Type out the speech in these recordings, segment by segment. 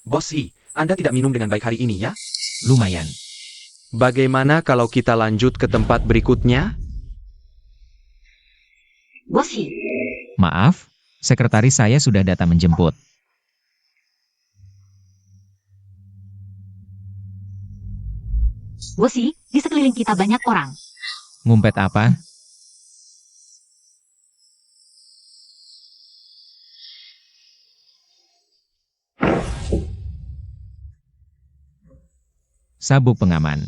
Bosi, Anda tidak minum dengan baik hari ini ya? Lumayan. Bagaimana kalau kita lanjut ke tempat berikutnya? Bosi, Maaf, sekretaris saya sudah datang menjemput. Bosi, di sekeliling kita banyak orang. Ngumpet apa? Sabuk pengaman.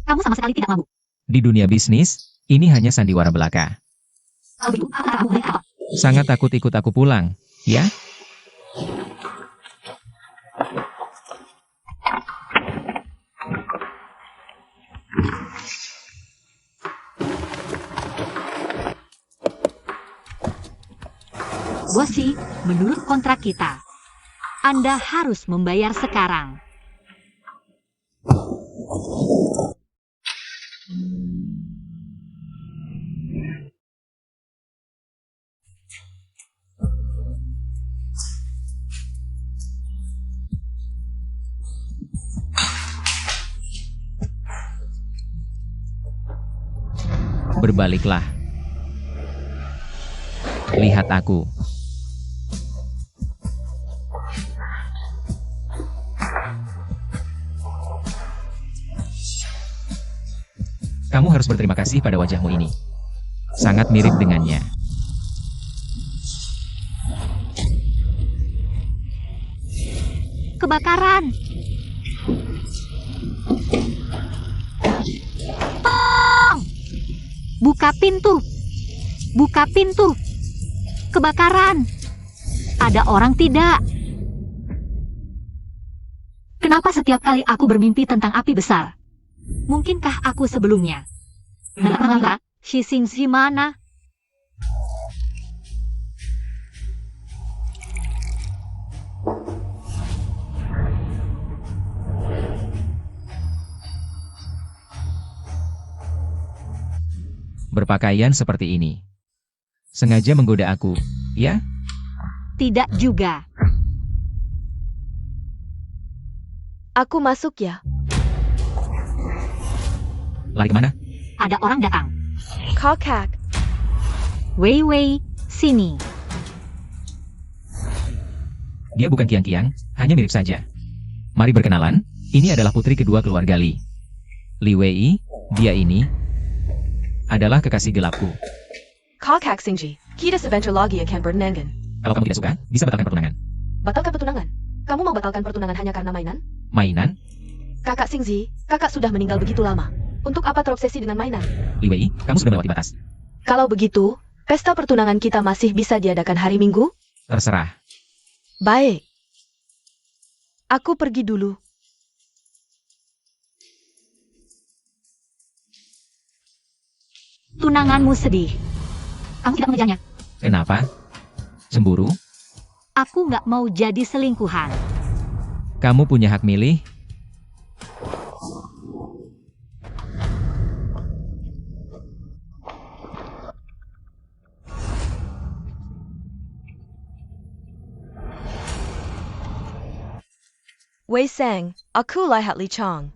Kamu sama sekali tidak mabuk. Di dunia bisnis, ini hanya sandiwara belaka. Kalau begitu, apa kamu baik apa? Sangat takut ikut aku pulang, ya? Bosi, menurut kontrak kita, Anda harus membayar sekarang. Berbaliklah. Lihat aku. Kamu harus berterima kasih pada wajahmu ini. Sangat mirip dengannya. Kebakaran! Tolong! Buka pintu! Buka pintu! Kebakaran! Ada orang tidak? Kenapa setiap kali aku bermimpi tentang api besar? Mungkinkah aku sebelumnya? Si Xingxi mana? Berpakaian seperti ini. Sengaja menggoda aku, ya? Tidak juga. Aku masuk ya. Lari kemana? Ada orang datang. Kakak, Wei Wei, sini. Dia bukan Kiang-Kiang, hanya mirip saja. Mari berkenalan, ini adalah putri kedua keluarga Li. Li Wei, dia ini adalah kekasih gelapku. Kakak Xingji, kita sebentar lagi akan bertunangan. Kalau kamu tidak suka, bisa batalkan pertunangan. Batalkan pertunangan? Kamu mau batalkan pertunangan hanya karena mainan? Mainan? Kakak Xingji, kakak sudah meninggal begitu lama. Untuk apa terobsesi dengan mainan? Li Wei, kamu sudah melewati batas. Kalau begitu, pesta pertunangan kita masih bisa diadakan hari Minggu? Terserah. Baik. Aku pergi dulu. Tunanganmu sedih. Kamu tidak mengejarnya. Kenapa? Cemburu? Aku nggak mau jadi selingkuhan. Kamu punya hak milih? Wei Sang, aku lihat Li Chang.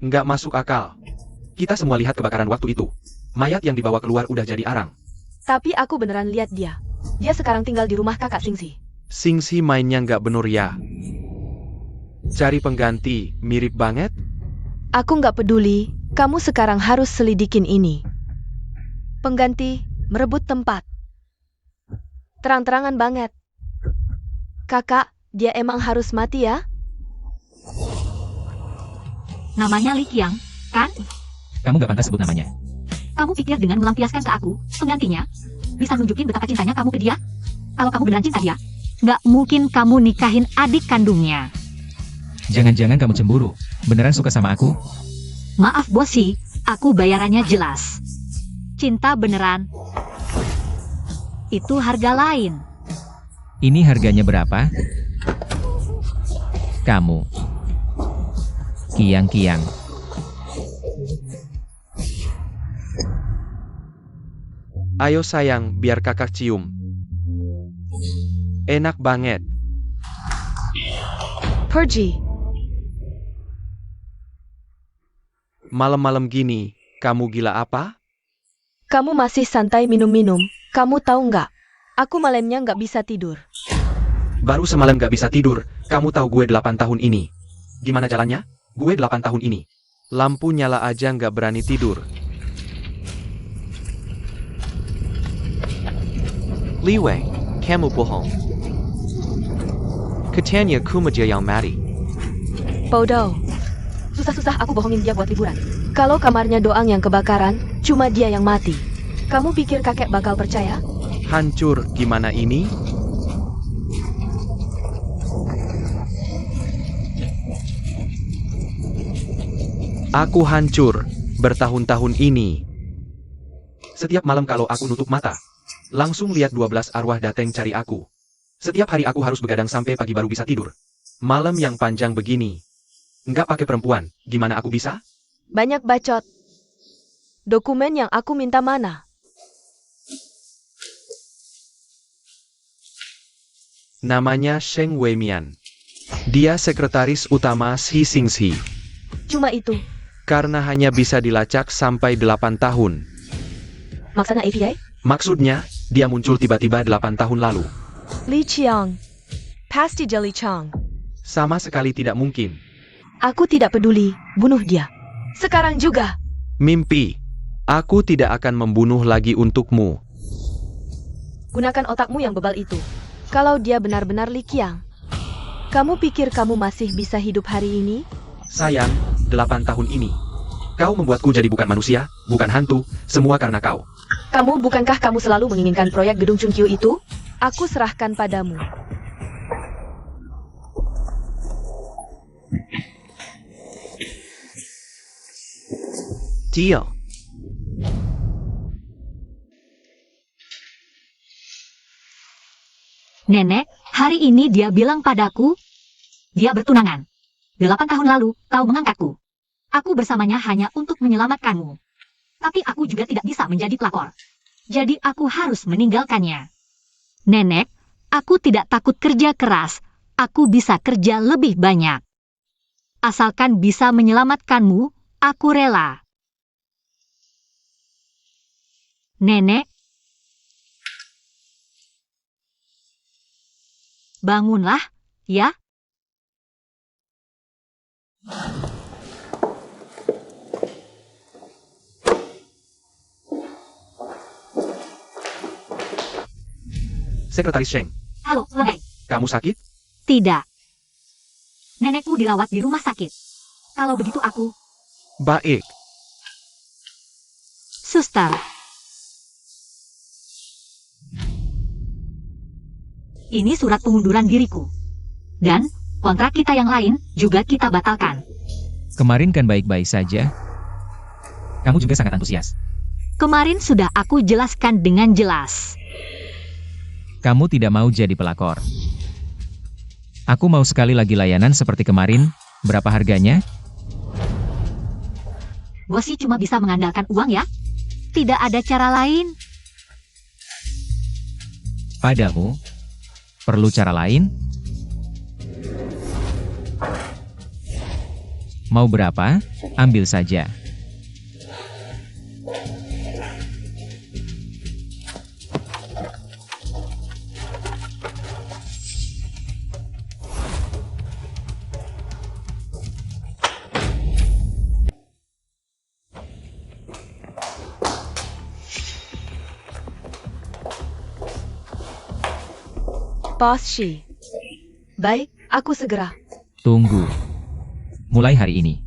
Nggak masuk akal. Kita semua lihat kebakaran waktu itu. Mayat yang dibawa keluar udah jadi arang. Tapi aku beneran lihat dia. Dia sekarang tinggal di rumah kakak Xingji. Xingxi mainnya nggak bener ya. Cari pengganti, mirip banget. Aku nggak peduli, kamu sekarang harus selidikin ini. Pengganti, merebut tempat. Terang-terangan banget. Kakak, dia emang harus mati ya? Namanya Li Qiang, kan? Kamu gak pantas sebut namanya. Kamu pikir dengan melampiaskan ke aku, penggantinya, bisa nunjukin betapa cintanya kamu ke dia? Kalau kamu beneran cinta dia, nggak mungkin kamu nikahin adik kandungnya. Jangan-jangan kamu cemburu. Beneran suka sama aku? Maaf Bosi, aku bayarannya jelas. Cinta beneran. Itu harga lain. Ini harganya berapa? Kamu. Kiang-Kiang. Ayo sayang, biar kakak cium. Enak banget. Pergi. Malam-malam gini, kamu gila apa? Kamu masih santai minum-minum. Kamu tahu nggak? Aku malamnya nggak bisa tidur. Baru semalam gak bisa tidur, kamu tahu gue 8 tahun ini. Gimana jalannya? Gue 8 tahun ini. Lampu nyala aja gak berani tidur. Li Wei, kamu bohong. Katanya kumaja yang mati. Bodoh. Susah-susah aku bohongin dia buat liburan. Kalau kamarnya Doang yang kebakaran, cuma dia yang mati. Kamu pikir kakek bakal percaya? Hancur, gimana ini? Aku hancur, bertahun-tahun ini. Setiap malam kalau aku nutup mata, langsung lihat 12 arwah datang cari aku. Setiap hari aku harus begadang sampai pagi baru bisa tidur. Malam yang panjang begini. Nggak pakai perempuan, gimana aku bisa? Banyak bacot. Dokumen yang aku minta mana? Namanya Sheng Weimian. Dia sekretaris utama Xi Xingxi. Cuma itu. Karena hanya bisa dilacak sampai 8 tahun. Maksudnya API? Maksudnya, dia muncul tiba-tiba 8 tahun lalu. Li Qiang. Pasti Jeli Chang. Sama sekali tidak mungkin. Aku tidak peduli, bunuh dia. Sekarang juga. Mimpi. Aku tidak akan membunuh lagi untukmu. Gunakan otakmu yang bebal itu. Kalau dia benar-benar Li Qiang. Kamu pikir kamu masih bisa hidup hari ini? Sayang, 8 tahun ini. Kau membuatku jadi bukan manusia, bukan hantu, semua karena kau. Bukankah kamu selalu menginginkan proyek gedung Chungkyu itu? Aku serahkan padamu. Deal. Nenek, hari ini dia bilang padaku, dia bertunangan. 8 tahun lalu, kau mengangkatku. Aku bersamanya hanya untuk menyelamatkanmu. Tapi aku juga tidak bisa menjadi pelakor. Jadi aku harus meninggalkannya. Nenek, aku tidak takut kerja keras. Aku bisa kerja lebih banyak. Asalkan bisa menyelamatkanmu, aku rela. Nenek, bangunlah, ya. Sekretaris Sheng, Halo, wahai. kamu sakit? Tidak. Nenekku dirawat di rumah sakit. Kalau begitu aku, Baik. suster. Ini surat pengunduran diriku. Dan, kontrak kita yang lain juga kita batalkan. Kemarin kan baik-baik saja. Kamu juga sangat antusias. Kemarin sudah aku jelaskan dengan jelas. Kamu tidak mau jadi pelakor. Aku mau sekali lagi layanan seperti kemarin. Berapa harganya? Bos sih cuma bisa mengandalkan uang ya. Tidak ada cara lain. Padamu? Perlu cara lain? Mau berapa? Ambil saja. Bos Shi. Baik, aku segera. Tunggu. Mulai hari ini,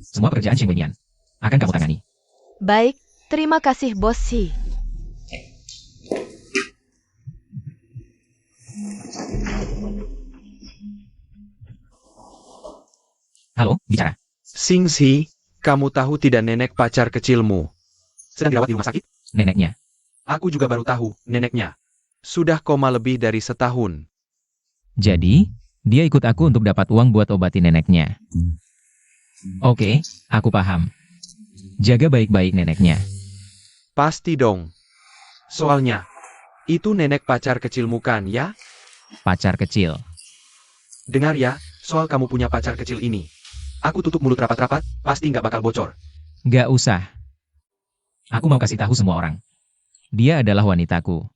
semua pekerjaan Sheng Weimian akan kamu tangani. Baik, terima kasih Bos Shi. Halo, bicara. Xingxi, kamu tahu tidak nenek pacar kecilmu sedang dirawat di rumah sakit? Neneknya. Aku juga baru tahu, neneknya. Sudah koma lebih dari setahun. Jadi, dia ikut aku untuk dapat uang buat obatin neneknya. Oke, aku paham. Jaga baik-baik neneknya. Pasti dong. Soalnya, itu nenek pacar kecilmu kan ya? Pacar kecil. Dengar ya, soal kamu punya pacar kecil ini. Aku tutup mulut rapat-rapat, pasti nggak bakal bocor. Gak usah. Aku mau kasih tahu semua orang. Dia adalah wanitaku.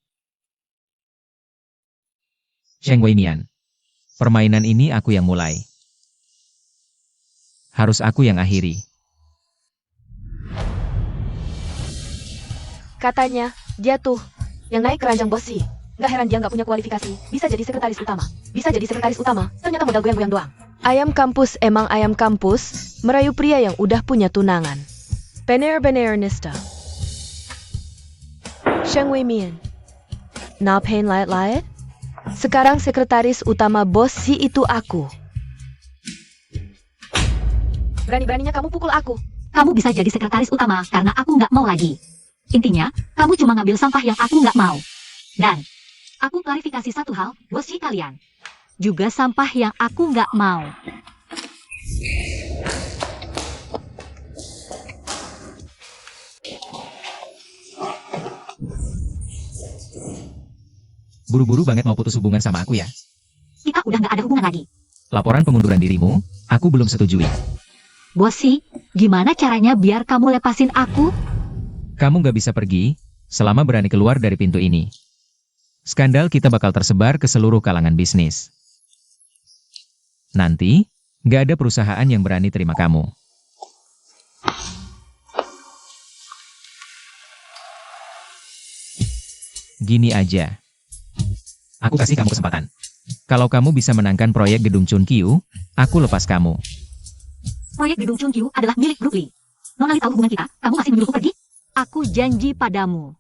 Sheng Weimian. Permainan ini aku yang mulai. Harus aku yang akhiri. Katanya, dia tuh yang naik keranjang bos sih. Gak heran dia nggak punya kualifikasi. Bisa jadi sekretaris utama. Ternyata modal goyang-goyang doang. Ayam kampus emang ayam kampus, merayu pria yang udah punya tunangan. Bener-bener nista. Sheng Weimian. Ngapain layat-layat? Sekarang sekretaris utama bos si itu aku. Berani-beraninya kamu pukul aku. Kamu bisa jadi sekretaris utama karena aku nggak mau lagi. Intinya, kamu cuma ngambil sampah yang aku nggak mau. Dan, aku klarifikasi satu hal, bos si kalian. Juga sampah yang aku nggak mau. Buru-buru banget mau putus hubungan sama aku ya. Kita udah nggak ada hubungan lagi. Laporan pengunduran dirimu, aku belum setujui. Bos si, gimana caranya biar kamu lepasin aku? Kamu gak bisa pergi, selama berani keluar dari pintu ini. Skandal kita bakal tersebar ke seluruh kalangan bisnis. Nanti, gak ada perusahaan yang berani terima kamu. Gini aja. Aku kasih kamu kesempatan. Kalau kamu bisa menangkan proyek gedung Chunkyu, aku lepas kamu. Proyek gedung Chunkyu adalah milik grup Lee. Nona Lee tahu hubungan kita, kamu masih menyuruhku pergi? Aku janji padamu.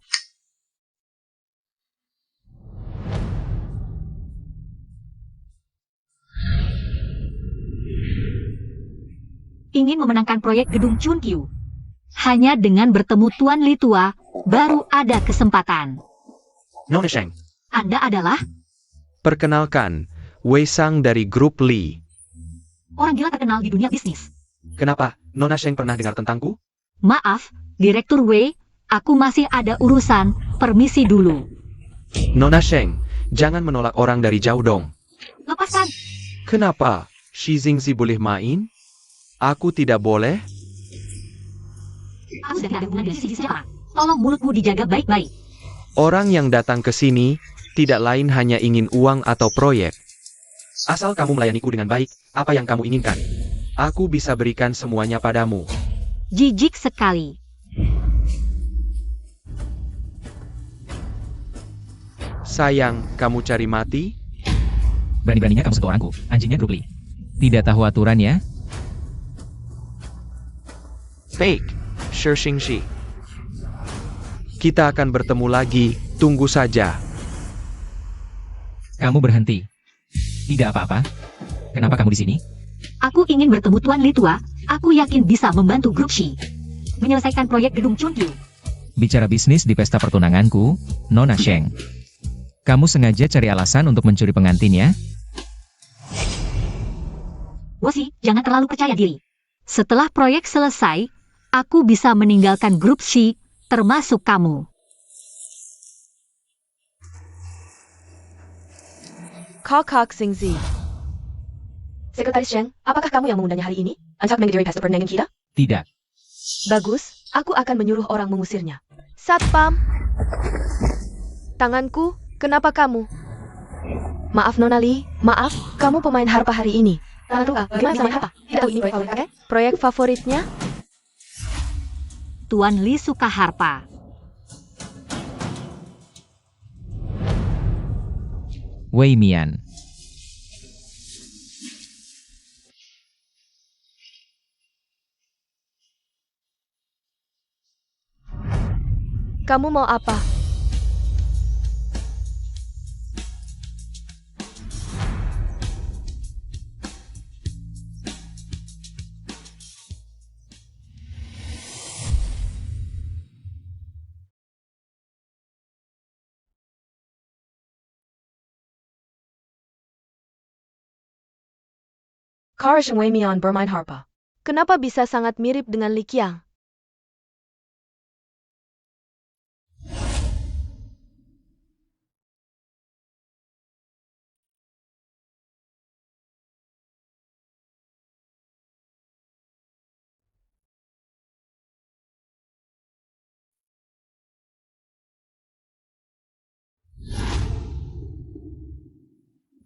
Ingin memenangkan proyek gedung Chunkyu. Hanya dengan bertemu Tuan Lee tua, baru ada kesempatan. Nona Sheng, Anda adalah perkenalkan, Wei Sang dari grup Lee. orang gila terkenal di dunia bisnis. Kenapa, Nona Sheng pernah dengar tentangku? Maaf, Direktur Wei, aku masih ada urusan, permisi dulu. Nona Sheng, jangan menolak orang dari jauh dong. Lepaskan. Kenapa? Shi Jingzi boleh main? Aku tidak boleh? Aku sudah tidak ada hubungan dengan sisi siapa. Tolong mulutmu dijaga baik-baik. Orang yang datang ke sini, tidak lain hanya ingin uang atau proyek. Asal kamu melayaniku dengan baik, apa yang kamu inginkan, aku bisa berikan semuanya padamu. Jijik sekali. Sayang, kamu cari mati? Berani-beraninya kamu sentuh orangku, anjingnya grup Lee. Tidak tahu aturan ya? Fake. Shishingshi. Kita akan bertemu lagi, tunggu saja. Kamu berhenti. Tidak apa-apa. Kenapa kamu di sini? Aku ingin bertemu Tuan Lee tua, aku yakin bisa membantu grup Shi. Menyelesaikan proyek gedung Chunkyu. Bicara bisnis di pesta pertunanganku, Nona Sheng. Kamu sengaja cari alasan untuk mencuri pengantin ya? Wosi, jangan terlalu percaya diri. Setelah proyek selesai, aku bisa meninggalkan grup Shi, termasuk kamu. Kok Singzi. Sekretaris Sheng, apakah kamu yang mengundangnya hari ini? Untuk mengediri pesta pertunangan kita? Tidak. Bagus, aku akan menyuruh orang mengusirnya. Satpam. Tanganku, kenapa kamu? Maaf Nona Lee, maaf, kamu pemain harpa hari ini. Lalu, bagaimana sama harpa? Tidak tahu ini proyek favorit kakek? Proyek favoritnya? Tuan Lee suka harpa. Wei Mian. Kamu mau apa? Kar Sheng Wei Mian bermain harpa. Kenapa bisa sangat mirip dengan Li Qiang?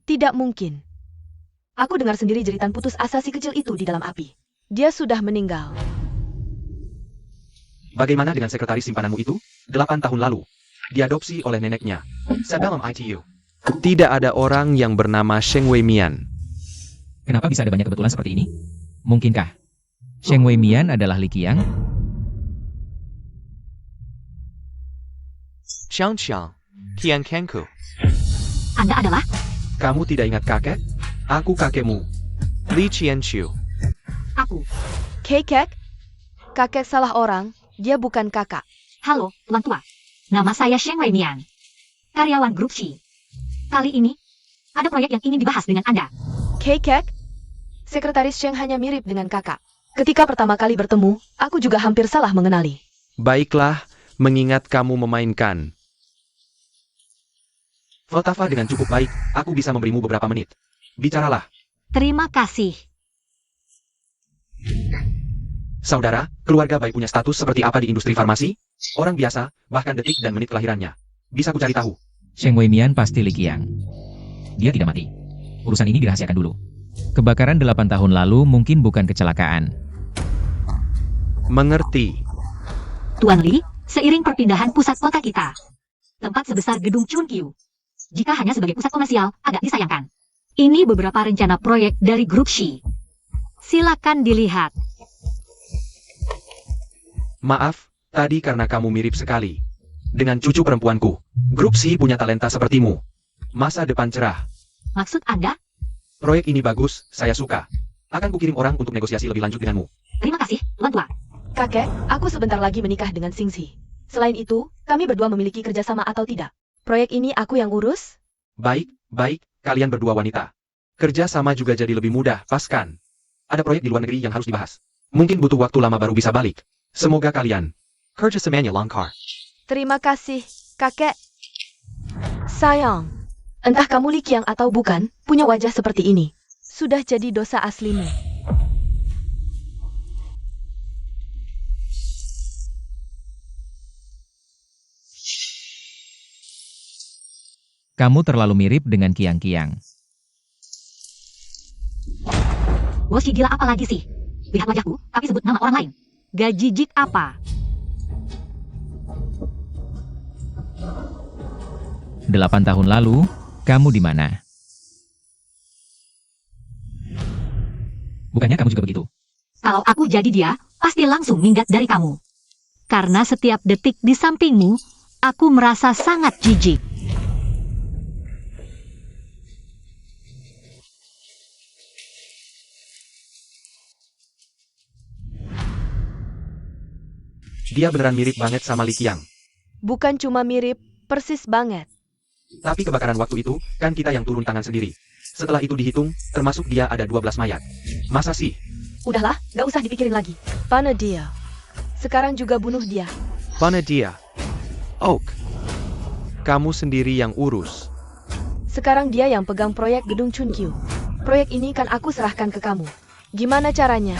Tidak mungkin. Aku dengar sendiri jeritan putus asa si kecil itu di dalam api. Dia sudah meninggal. Bagaimana dengan sekretaris simpananmu itu? 8 tahun lalu. Diadopsi oleh neneknya. Sebelum ITU. Tidak ada orang yang bernama Sheng Wei Mian. Kenapa bisa ada banyak kebetulan seperti ini? Mungkinkah Sheng Wei Mian adalah Li Qiang? Xiang Qiang, Tian Kenku. Anda adalah? Kamu tidak ingat kakek? Aku kakekmu. Li Qianqiu. Aku. Kakek? Kakek salah orang, dia bukan kakak. Halo, Tuan Tua. Nama saya Sheng Wei Mian. Karyawan grup Xi. Kali ini, ada proyek yang ingin dibahas dengan Anda. Kakek? Sekretaris Sheng hanya mirip dengan kakak. Ketika pertama kali bertemu, aku juga hampir salah mengenali. Baiklah, mengingat kamu memainkan Voltava dengan cukup baik, aku bisa memberimu beberapa menit. Bicaralah. Terima kasih. Saudara, keluarga baik punya status seperti apa di industri farmasi? Orang biasa, bahkan detik dan menit kelahirannya. Bisa ku cari tahu. Sheng Wei Mian pasti Li Qiang. Dia tidak mati. Urusan ini dirahasiakan dulu. Kebakaran 8 tahun lalu mungkin bukan kecelakaan. Mengerti. Tuan Li, seiring perpindahan pusat kota kita, tempat sebesar gedung Chunkyu, jika hanya sebagai pusat komersial, agak disayangkan. Ini beberapa rencana proyek dari grup Xi. Silakan dilihat. Maaf, tadi karena kamu mirip sekali dengan cucu perempuanku. Grup Xi punya talenta sepertimu. Masa depan cerah. Maksud Anda? Proyek ini bagus, saya suka. Akan kukirim orang untuk negosiasi lebih lanjut denganmu. Terima kasih, Tuan Tua. Kakek, aku sebentar lagi menikah dengan Xingzi. Selain itu, kami berdua memiliki kerjasama atau tidak. Proyek ini aku yang urus? Baik, kalian berdua wanita. Kerja sama juga jadi lebih mudah, pas kan? Ada proyek di luar negeri yang harus dibahas. Mungkin butuh waktu lama baru bisa balik. Semoga kalian kerja semuanya langkar. Terima kasih, kakek. Sayang, entah kamu Li Qiang atau bukan, punya wajah seperti ini. Sudah jadi dosa aslimu. Kamu terlalu mirip dengan Qiang Qiang. Woshi gila apa lagi sih? Lihat wajahku, tapi sebut nama orang lain. Gajijik apa? 8 tahun lalu, kamu di mana? Bukannya kamu juga begitu? Kalau aku jadi dia, pasti langsung minggat dari kamu. Karena setiap detik di sampingmu, aku merasa sangat jijik. Dia beneran mirip banget sama Li Qiang. Bukan cuma mirip, persis banget. Tapi kebakaran waktu itu, kan kita yang turun tangan sendiri. Setelah itu dihitung, termasuk dia ada 12 mayat. Masa sih? Udahlah, gak usah dipikirin lagi. Pana dia. Sekarang juga bunuh dia. Mana dia? Oak. Kamu sendiri yang urus. Sekarang dia yang pegang proyek gedung Chunkyu. Proyek ini kan aku serahkan ke kamu. Gimana caranya?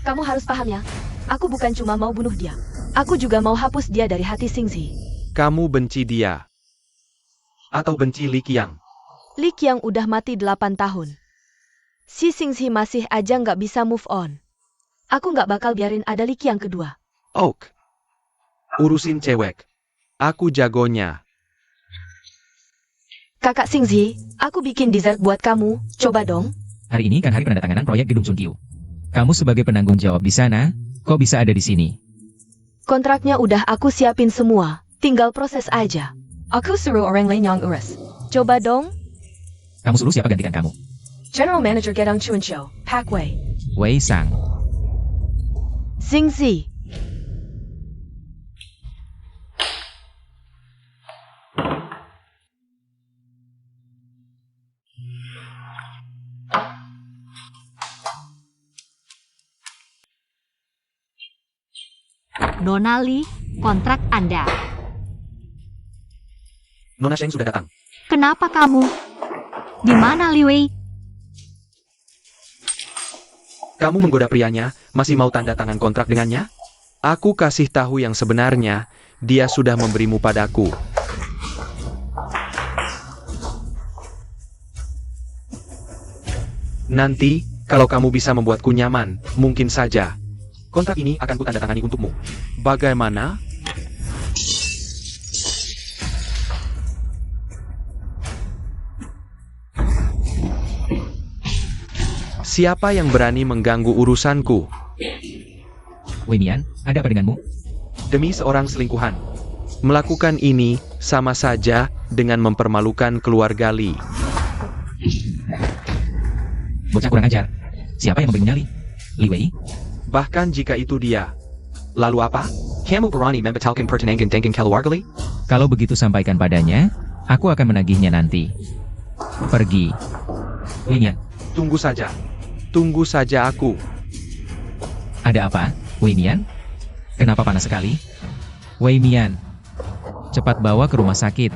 Kamu harus paham ya. Aku bukan cuma mau bunuh dia. Aku juga mau hapus dia dari hati Xingzi. Kamu benci dia. Atau benci Li Qiang. Li Qiang udah mati 8 tahun. Si Xingzi masih aja nggak bisa move on. Aku nggak bakal biarin ada Li Qiang kedua. Oak. Urusin cewek. Aku jagonya. Kakak Xingzi, aku bikin dessert buat kamu. Coba dong. Hari ini kan hari penandatanganan proyek gedung Chunkyu. Kamu sebagai penanggung jawab di sana, kok bisa ada di sini? Kontraknya udah aku siapin semua. Tinggal proses aja. Aku suruh orang lain yang urus. Coba dong. Kamu suruh siapa gantikan kamu? General Manager Gedong Chunsho, Pak Wei. Wei Sang. Xingzi. Nona Li, kontrak Anda. Nona Sheng sudah datang. Kenapa kamu? Di mana Li Wei? Kamu menggoda prianya, masih mau tanda tangan kontrak dengannya? Aku kasih tahu yang sebenarnya, dia sudah memberimu padaku. Nanti, kalau kamu bisa membuatku nyaman, mungkin saja. Kontrak ini akan kutandatangani untukmu. Bagaimana? Siapa yang berani mengganggu urusanku? Wei Mian, ada apa denganmu? Demi seorang selingkuhan. Melakukan ini sama saja dengan mempermalukan keluarga Li. Bocah kurang ajar. Siapa yang memberimu nyali? Li Wei? Bahkan jika itu dia. Lalu apa? Kamu berani membatalkan pertunangan dengan keluarga Li? Kalau begitu sampaikan padanya, aku akan menagihnya nanti. Pergi. Wei Mian, Tunggu saja. Tunggu saja aku. ada apa? Wei Mian? Kenapa panas sekali? Wei Mian, cepat bawa ke rumah sakit.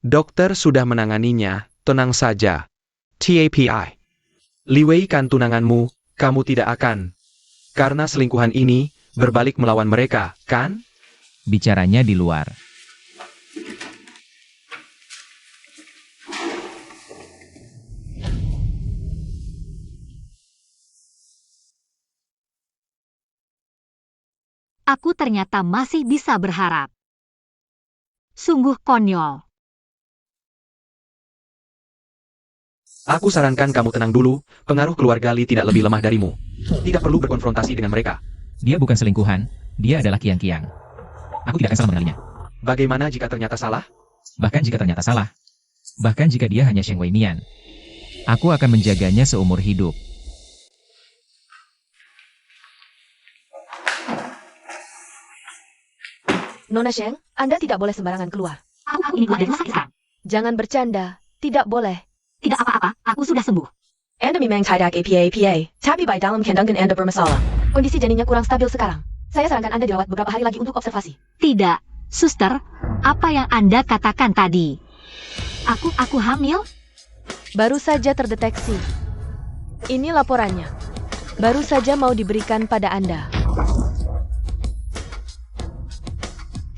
Dokter sudah menanganinya, tenang saja. TAPI. Li Wei kan tunanganmu, kamu tidak akan. Karena selingkuhan ini, berbalik melawan mereka, kan? Bicaranya di luar. Aku ternyata masih bisa berharap. Sungguh konyol. Aku sarankan kamu tenang dulu, pengaruh keluarga Li tidak lebih lemah darimu. Tidak perlu berkonfrontasi dengan mereka. Dia bukan selingkuhan, dia adalah Kiang-Kiang. Aku tidak akan salah mengenalinya. Bagaimana jika ternyata salah? Bahkan jika ternyata salah. Bahkan jika dia hanya Sheng Wei Mian. Aku akan menjaganya seumur hidup. Nona Sheng, Anda tidak boleh sembarangan keluar. Aku ini keluar dari rumah sakit sekarang. Jangan bercanda. Tidak boleh. Tidak apa-apa, aku sudah sembuh. Anda memang tidak APA, tapi by dalam kandungan Anda bermasalah. Kondisi janinnya kurang stabil sekarang. Saya sarankan Anda dirawat beberapa hari lagi untuk observasi. Tidak, suster, apa yang Anda katakan tadi? Aku hamil? Baru saja terdeteksi. Ini laporannya. Baru saja mau diberikan pada Anda.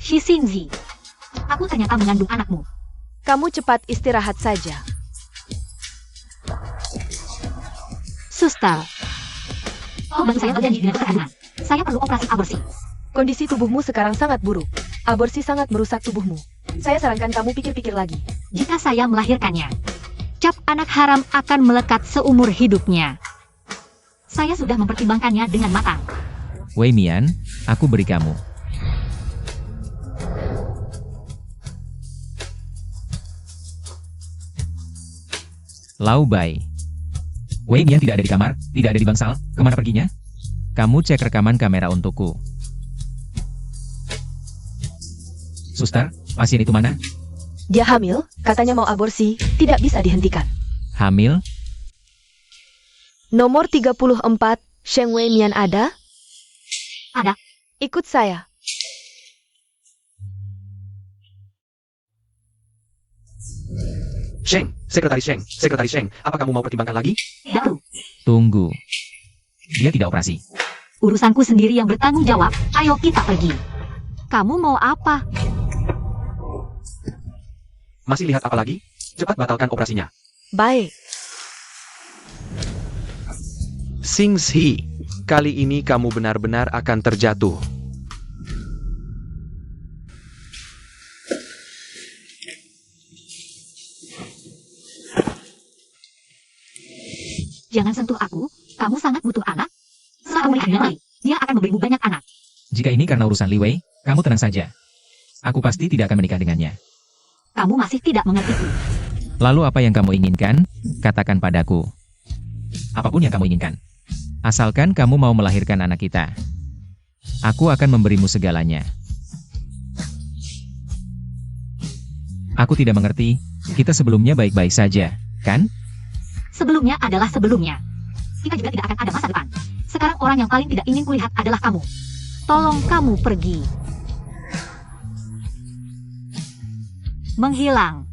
Shixinzi, aku ternyata mengandung anakmu. Kamu cepat istirahat saja. Suster, bantu saya berjanji dengan dokter kandungan. Saya perlu operasi aborsi. Kondisi tubuhmu sekarang sangat buruk. Aborsi sangat merusak tubuhmu. Saya sarankan kamu pikir-pikir lagi. Jika saya melahirkannya, cap anak haram akan melekat seumur hidupnya. Saya sudah mempertimbangkannya dengan matang. Wei Mian, aku beri kamu. Lau Bai. Wei Mian tidak ada di kamar, tidak ada di bangsal. Kemana perginya? Kamu cek rekaman kamera untukku. Suster, pasien itu mana? Dia hamil, katanya mau aborsi, tidak bisa dihentikan. Hamil? Nomor 34, Sheng Wei Mian ada? Ada. Ikut saya. Sekretaris Sheng, apa kamu mau pertimbangkan lagi? Tidak perlu. Tunggu. Dia tidak operasi. Urusanku sendiri yang bertanggung jawab. Ayo kita pergi. Kamu mau apa? Masih lihat apa lagi? Cepat batalkan operasinya. Baik. Xingzi, kali ini kamu benar-benar akan terjatuh. Jangan sentuh aku. Kamu sangat butuh anak. Setelah kamu menikah dengan Li, dia akan memberimu banyak anak. Jika ini karena urusan Li Wei, kamu tenang saja. Aku pasti tidak akan menikah dengannya. Kamu masih tidak mengertiku. Lalu apa yang kamu inginkan? Katakan padaku. Apapun yang kamu inginkan. Asalkan kamu mau melahirkan anak kita. Aku akan memberimu segalanya. Aku tidak mengerti. Kita sebelumnya baik-baik saja, kan? Sebelumnya adalah sebelumnya. Kita juga tidak akan ada masa depan. Sekarang orang yang paling tidak ingin kulihat adalah kamu. Tolong kamu pergi. Menghilang.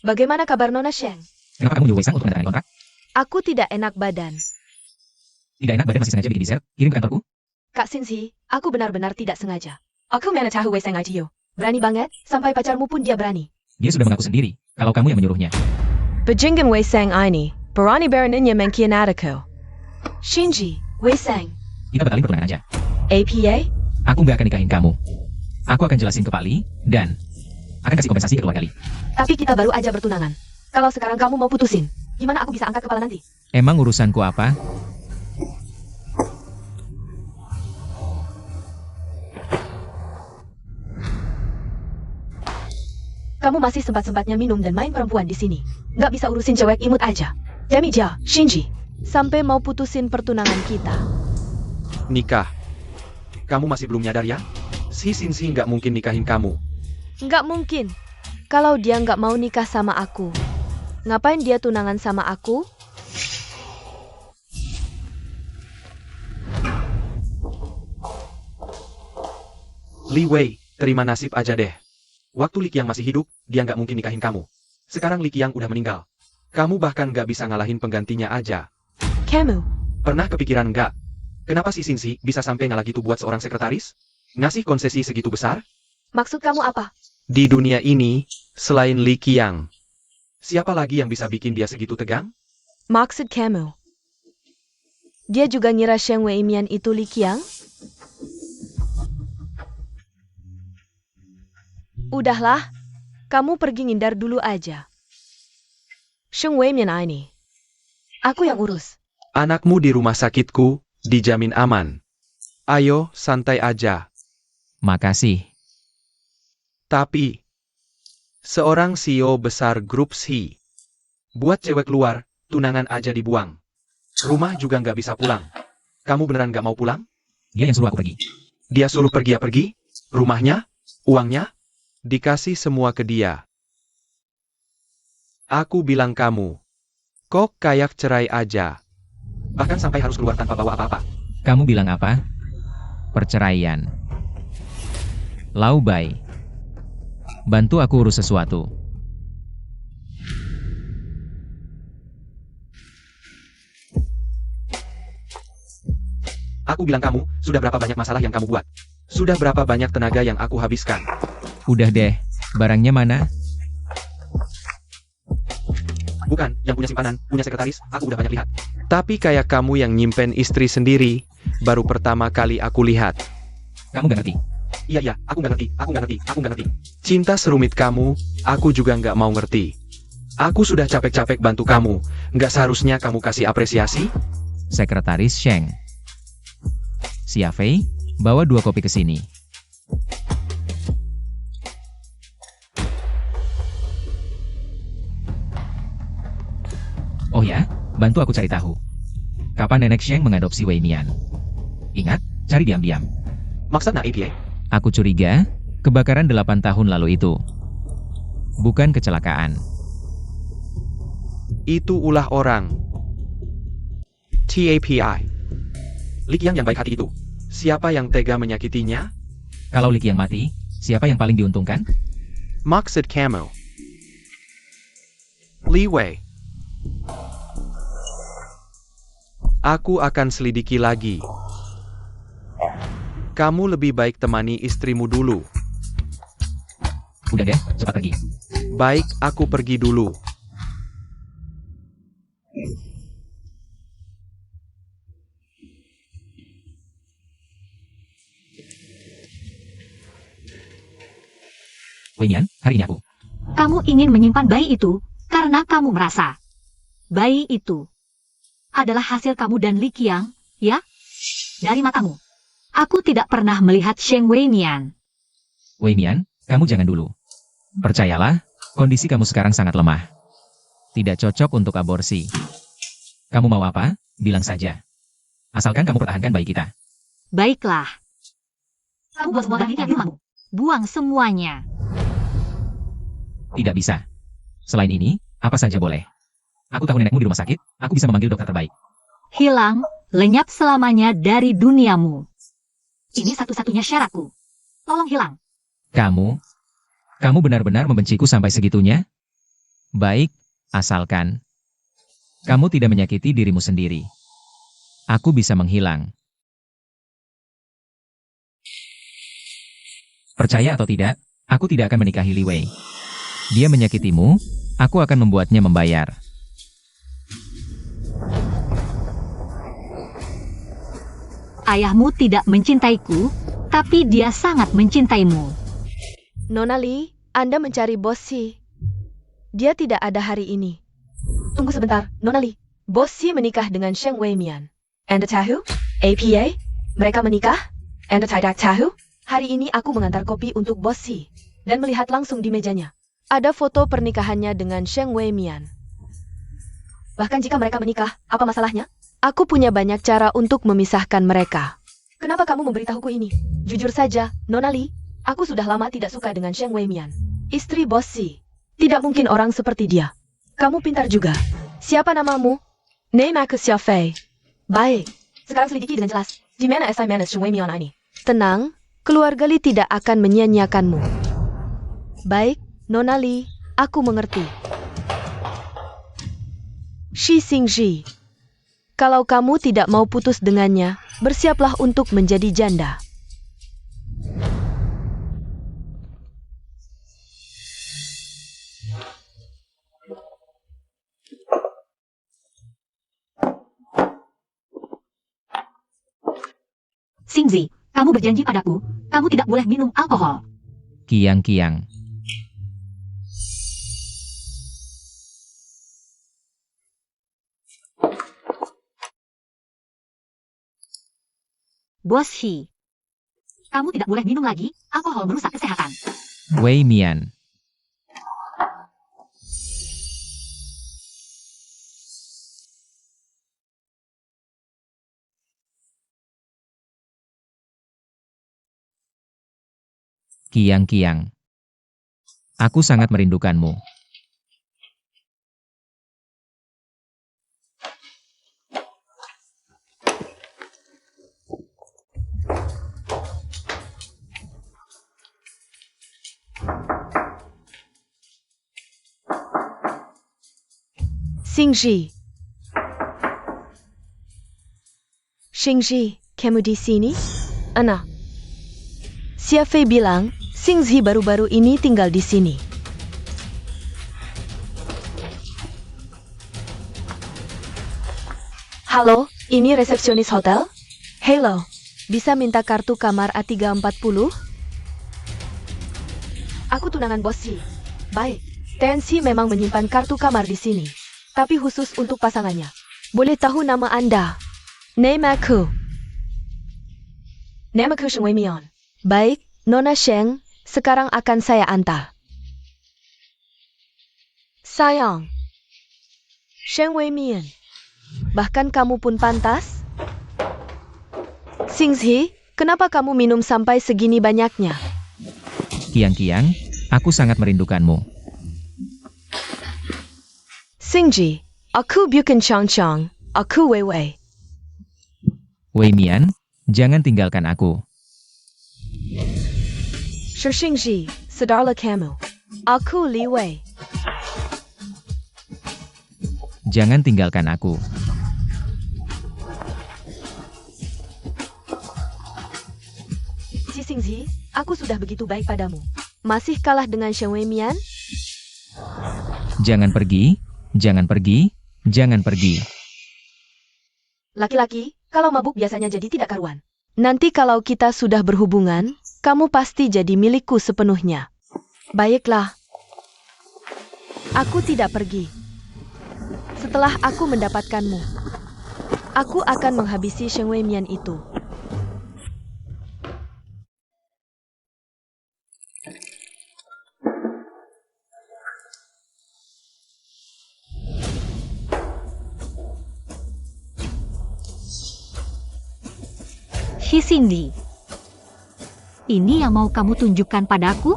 Bagaimana kabar Nona Sheng? Kenapa kamu nyuruh Wei Sang untuk menandatangani kontrak? Aku tidak enak badan. Tidak enak badan masih sengaja bikin dessert, kirim ke kantorku? Kak Sinsi, aku benar-benar tidak sengaja. Aku mana tahu Wei Sang Ajiyo. Berani banget, sampai pacarmu pun dia berani. Dia sudah mengaku sendiri, kalau kamu yang menyuruhnya. Bajingan Wei Sang ini, berani beraninya mengkhianatiku. Shinji, Wei Sang, Kita batalin pertunangan aja. APA? Aku nggak akan nikahin kamu. Aku akan jelasin ke Pak Li, dan akan kasih kompensasi ke keluarga Li. Tapi kita baru aja bertunangan. Kalau sekarang kamu mau putusin, gimana aku bisa angkat kepala nanti? Emang urusanku apa? Kamu masih sempat-sempatnya minum dan main perempuan di sini. Nggak bisa urusin cewek imut aja. Jamija, Shinji, sampai mau putusin pertunangan kita. Nikah. Kamu masih belum nyadar ya? Si Sinsi nggak mungkin nikahin kamu. Nggak mungkin. Kalau dia nggak mau nikah sama aku, ngapain dia tunangan sama aku? Li Wei, terima nasib aja deh. Waktu Li Qiang masih hidup, dia nggak mungkin nikahin kamu. Sekarang Li Qiang udah meninggal. Kamu bahkan nggak bisa ngalahin penggantinya aja. Kamu, Pernah kepikiran nggak? Kenapa si Sinsi bisa sampai ngalah gitu buat seorang sekretaris? Ngasih konsesi segitu besar? maksud kamu apa? Di dunia ini, selain Li Qiang, siapa lagi yang bisa bikin dia segitu tegang? Maksud kamu? Dia juga ngira Sheng Wei Mian itu Li Qiang? Udahlah, kamu pergi ngindar dulu aja. Sheng Wei Mian ini. Aku yang urus. Anakmu di rumah sakitku, dijamin aman. Ayo, santai aja. Makasih. Tapi, seorang CEO besar grup SHI. Buat cewek luar, tunangan aja dibuang. Rumah juga nggak bisa pulang. Kamu beneran nggak mau pulang? Dia yang suruh aku pergi. Dia suruh pergi ya pergi? Rumahnya? Uangnya? Dikasih semua ke dia. Aku bilang kamu. Kok kayak cerai aja. Bahkan sampai harus keluar tanpa bawa apa-apa. Kamu bilang apa? Perceraian. Lau Bai. Bantu aku urus sesuatu. Aku bilang kamu, sudah berapa banyak masalah yang kamu buat? Sudah berapa banyak tenaga yang aku habiskan? Udah deh, barangnya mana? Bukan, yang punya simpanan, punya sekretaris, aku udah banyak lihat. Tapi kayak kamu yang nyimpen istri sendiri, baru pertama kali aku lihat. Kamu gak ngerti. Iya, aku nggak ngerti. Cinta serumit kamu, aku juga nggak mau ngerti. Aku sudah capek-capek bantu kamu, nggak seharusnya kamu kasih apresiasi? Sekretaris Sheng. Xia Fei, bawa 2 kopi ke sini. Oh ya, bantu aku cari tahu. Kapan Nenek Sheng mengadopsi Wei Mian? Ingat, cari diam-diam. Maksudnya APA? Aku curiga, kebakaran 8 tahun lalu itu bukan kecelakaan. Itu ulah orang. TAPI. Li Qiang yang baik hati itu. Siapa yang tega menyakitinya? Kalau Li Qiang mati, siapa yang paling diuntungkan? Maksud kamu. Li Wei. Aku akan selidiki lagi. Kamu lebih baik temani istrimu dulu. Udah deh, cepat pergi. Baik, aku pergi dulu. Wei Mian, hari ini aku. Kamu ingin menyimpan bayi itu karena kamu merasa bayi itu adalah hasil kamu dan Li Qiang, ya? Dari matamu. Aku tidak pernah melihat Sheng Wei Mian. Wei Mian, kamu jangan dulu. Percayalah, kondisi kamu sekarang sangat lemah. Tidak cocok untuk aborsi. Kamu mau apa? Bilang saja. Asalkan kamu pertahankan bayi kita. Baiklah. Kamu buang semua dagingnya di rumahmu. Buang semuanya. Tidak bisa. Selain ini, apa saja boleh. Aku tahu nenekmu di rumah sakit, aku bisa memanggil dokter terbaik. Hilang, lenyap selamanya dari duniamu. Ini satu-satunya syaratku. Tolong hilang. Kamu benar-benar membenciku sampai segitunya? Baik, asalkan kamu tidak menyakiti dirimu sendiri. Aku bisa menghilang. Percaya atau tidak, aku tidak akan menikahi Li Wei. Dia menyakitimu, aku akan membuatnya membayar. Ayahmu tidak mencintaiku, tapi dia sangat mencintaimu. Nona Li, Anda mencari Bos Si. Dia tidak ada hari ini. Tunggu sebentar, Nona Li. Bos Si menikah dengan Sheng Weimian. Anda tahu? APA? Mereka menikah? Anda tidak tahu? Hari ini aku mengantar kopi untuk Bos Si. Dan melihat langsung di mejanya. Ada foto pernikahannya dengan Sheng Weimian. Bahkan jika mereka menikah, apa masalahnya? Aku punya banyak cara untuk memisahkan mereka. Kenapa kamu memberitahuku ini? Jujur saja, Nona Li, aku sudah lama tidak suka dengan Sheng Weimian. Istri Bos Si. Tidak mungkin orang seperti dia. Kamu pintar juga. Siapa namamu? Name aku Xiao Fei. Baik. Sekarang selidiki dengan jelas. Di mana SI Manas Sheng Weimian ini? Tenang, keluarga Li tidak akan menyia-nyiakanmu. Baik, Nona Li, aku mengerti. Shi Xingji. Kalau kamu tidak mau putus dengannya, bersiaplah untuk menjadi janda. Xingzi, kamu berjanji padaku, kamu tidak boleh minum alkohol. Kiang-kiang. Bos Shi, kamu tidak boleh minum lagi, alkohol merusak kesehatan. Wei Mian. Kiang-kiang. Aku sangat merindukanmu. Xingji. Xingji, kamu di sini? Ana. Xia Fei bilang, Xingzi baru-baru ini tinggal di sini. Halo, ini resepsionis hotel? Hello, bisa minta kartu kamar A340? Aku tunangan Bos Si. Baik, Tensi memang menyimpan kartu kamar di sini. Tapi khusus untuk pasangannya. Boleh tahu nama Anda? Name aku. Nama aku Sheng Weimian. Baik, Nona Sheng, sekarang akan saya antar. Sayang. Sheng Weimian. Bahkan kamu pun pantas? Xingzi, kenapa kamu minum sampai segini banyaknya? Kiang-kiang, aku sangat merindukanmu. Xingji, aku bukan Chang-Chang, aku Wei Wei. Wei Mian, jangan tinggalkan aku. Xingji, sadarlah kamu. Aku Li Wei. Jangan tinggalkan aku. Si Xingzi, aku sudah begitu baik padamu. Masih kalah dengan Sheng Weimian? Jangan pergi, jangan pergi, jangan pergi. Laki-laki, kalau mabuk biasanya jadi tidak karuan. Nanti kalau kita sudah berhubungan, kamu pasti jadi milikku sepenuhnya. Baiklah. Aku tidak pergi. Setelah aku mendapatkanmu, aku akan menghabisi Sheng Weimian itu. Shi Xingzi, ini yang mau kamu tunjukkan padaku?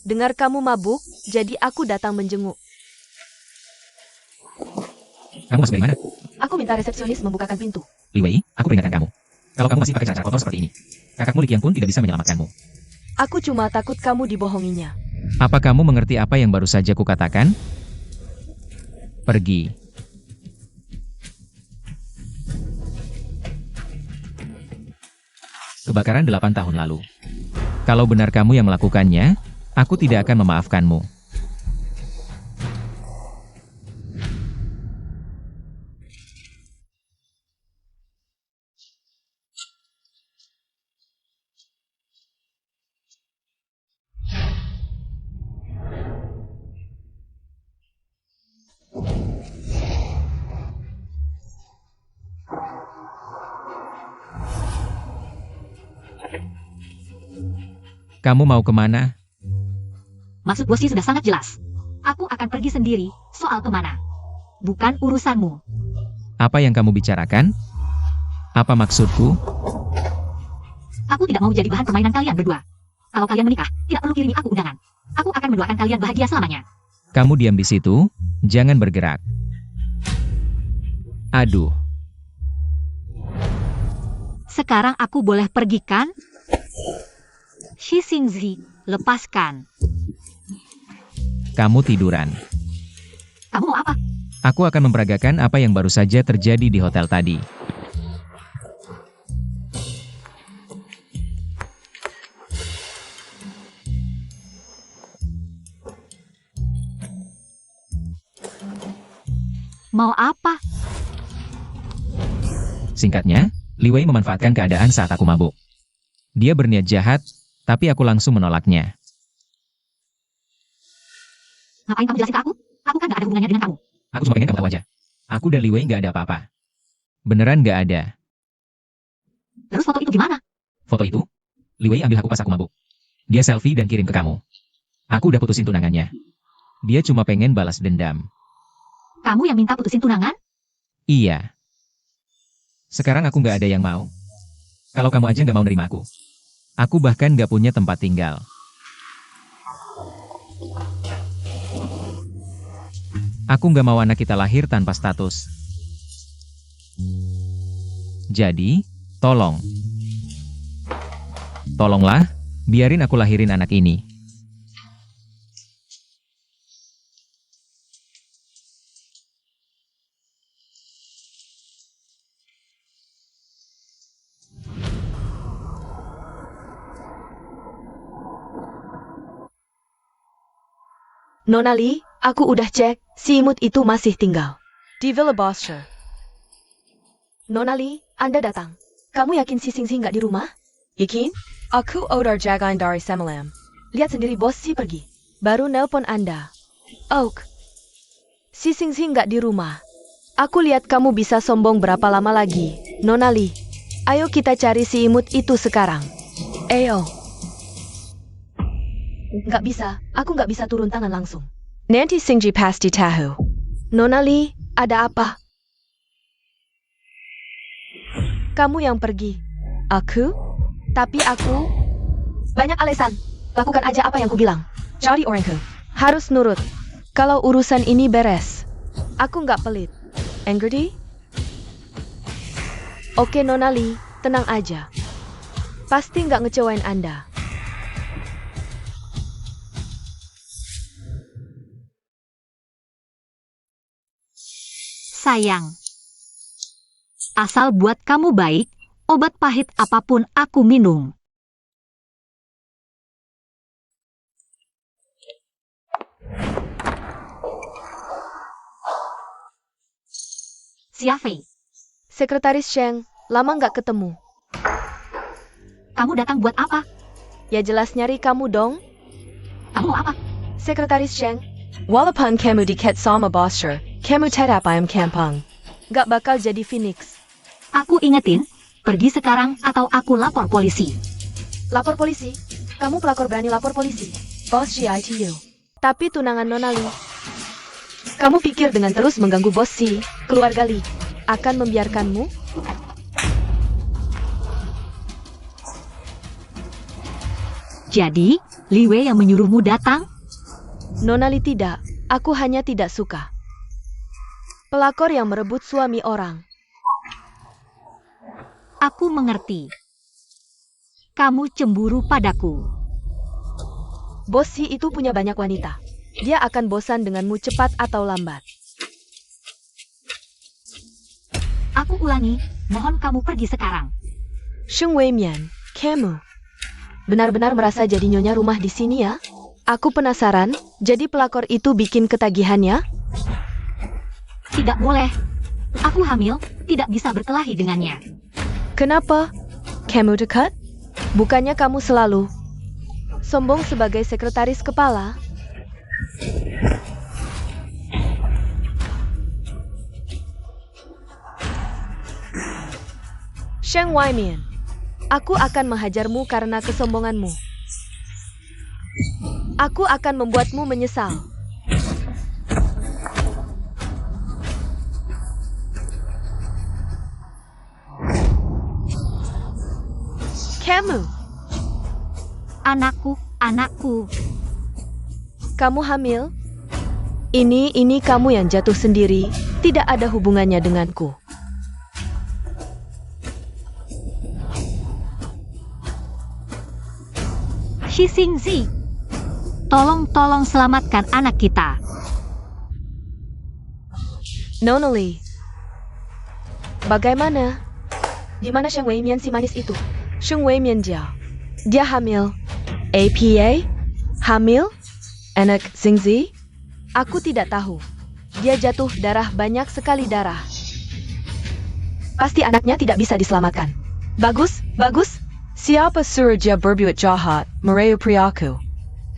Dengar kamu mabuk, jadi aku datang menjenguk. Kamu masuk dari mana? Aku minta resepsionis membukakan pintu. Li Wei, aku peringatkan kamu. Kalau kamu masih pakai cara kotor seperti ini, kakakmu Li Qiang pun tidak bisa menyelamatkanmu. Aku cuma takut kamu dibohonginya. Apa kamu mengerti apa yang baru saja kukatakan? Pergi. Kebakaran 8 tahun lalu. Kalau benar kamu yang melakukannya, aku tidak akan memaafkanmu. Kamu mau kemana? Maksud Bossy sudah sangat jelas. Aku akan pergi sendiri, soal kemana. Bukan urusanmu. Apa yang kamu bicarakan? Apa maksudku? Aku tidak mau jadi bahan permainan kalian berdua. Kalau kalian menikah, tidak perlu kirimi aku undangan. Aku akan mendoakan kalian bahagia selamanya. Kamu diam di situ, jangan bergerak. Aduh, Sekarang aku boleh pergi kan? Shi Xingzi, lepaskan. kamu tiduran. Kamu mau apa? Aku akan memperagakan apa yang baru saja terjadi di hotel tadi. Mau apa? Singkatnya, Li Wei memanfaatkan keadaan saat aku mabuk. Dia berniat jahat, tapi aku langsung menolaknya. Ngapain kamu jelasin ke aku? Aku kan gak ada hubungannya dengan kamu. Aku cuma pengen kamu tahu aja. Aku dan Li Wei nggak ada apa-apa. Beneran nggak ada. Terus foto itu gimana? Foto itu, Li Wei ambil aku pas aku mabuk. Dia selfie dan kirim ke kamu. Aku udah putusin tunangannya. Dia cuma pengen balas dendam. Kamu yang minta putusin tunangan? Iya. Sekarang aku nggak ada yang mau. Kalau kamu aja nggak mau nerima aku. Aku bahkan nggak punya tempat tinggal. Aku nggak mau anak kita lahir tanpa status. Jadi, tolonglah, biarin aku lahirin anak ini. Nona Li, aku udah cek, si imut itu masih tinggal di Villa Boscher. Nona Li, Anda datang. Kamu yakin si Xingxi nggak di rumah? Yakin? Aku udah jagain dari semalam. Lihat sendiri bos si pergi. Baru nelpon Anda. Oak, si Xingxi nggak di rumah. Aku lihat kamu bisa sombong berapa lama lagi. Nona Li, ayo kita cari si imut itu sekarang. Ayo. Nggak bisa, aku nggak bisa turun tangan langsung. Nanti Xingji pasti tahu. Nona Li, ada apa? Kamu yang pergi. Aku? Tapi aku? Banyak alasan. Lakukan aja apa yang ku bilang. Cari orangku. Harus nurut. Kalau urusan ini beres. Aku nggak pelit. Angry? Oke Nona Li, tenang aja. Pasti nggak ngecewain Anda. Sayang. Asal buat kamu baik, obat pahit apapun aku minum. Xiafei, Sekretaris Sheng, lama nggak ketemu. kamu datang buat apa? Ya jelas nyari kamu dong. Kamu mau apa? Sekretaris Sheng, walaupun kamu diket sama Boscher, kamu tetap ayam kampung. Gak bakal jadi Phoenix. Aku ingetin, pergi sekarang atau aku lapor polisi. Lapor polisi? Kamu pelakor berani lapor polisi? Bos GITU. Tapi tunangan Nona Li. Kamu pikir dengan terus mengganggu bos si, keluarga Li, akan membiarkanmu? Jadi, Li Wei yang menyuruhmu datang? Nona Li tidak, aku hanya tidak suka. Pelakor yang merebut suami orang. Aku mengerti. Kamu cemburu padaku. Bos Si itu punya banyak wanita. Dia akan bosan denganmu cepat atau lambat. Aku ulangi, mohon kamu pergi sekarang. Sheng Wei Mian, kamu benar-benar merasa jadi nyonya rumah di sini ya? Aku penasaran, jadi pelakor itu bikin ketagihannya? Tidak boleh. Aku hamil, tidak bisa berkelahi dengannya. Kenapa? Kamu dekat? Bukannya kamu selalu sombong sebagai sekretaris kepala? Sheng Wei Mian, aku akan menghajarmu karena kesombonganmu. Aku akan membuatmu menyesal. Kamu, Anakku. kamu hamil? Ini kamu yang jatuh sendiri, tidak ada hubungannya denganku. Shi Xingzi, tolong selamatkan anak kita. Nona Li, bagaimana? Di mana Sheng Wei Mian si manis itu? Sheng Wei Mian dia hamil. APA? Hamil? Anak Xingzi? Aku tidak tahu. Dia jatuh darah, banyak sekali darah. Pasti anaknya tidak bisa diselamatkan. Bagus. Siapa suruh dia berbuat jahat, merayu priaku?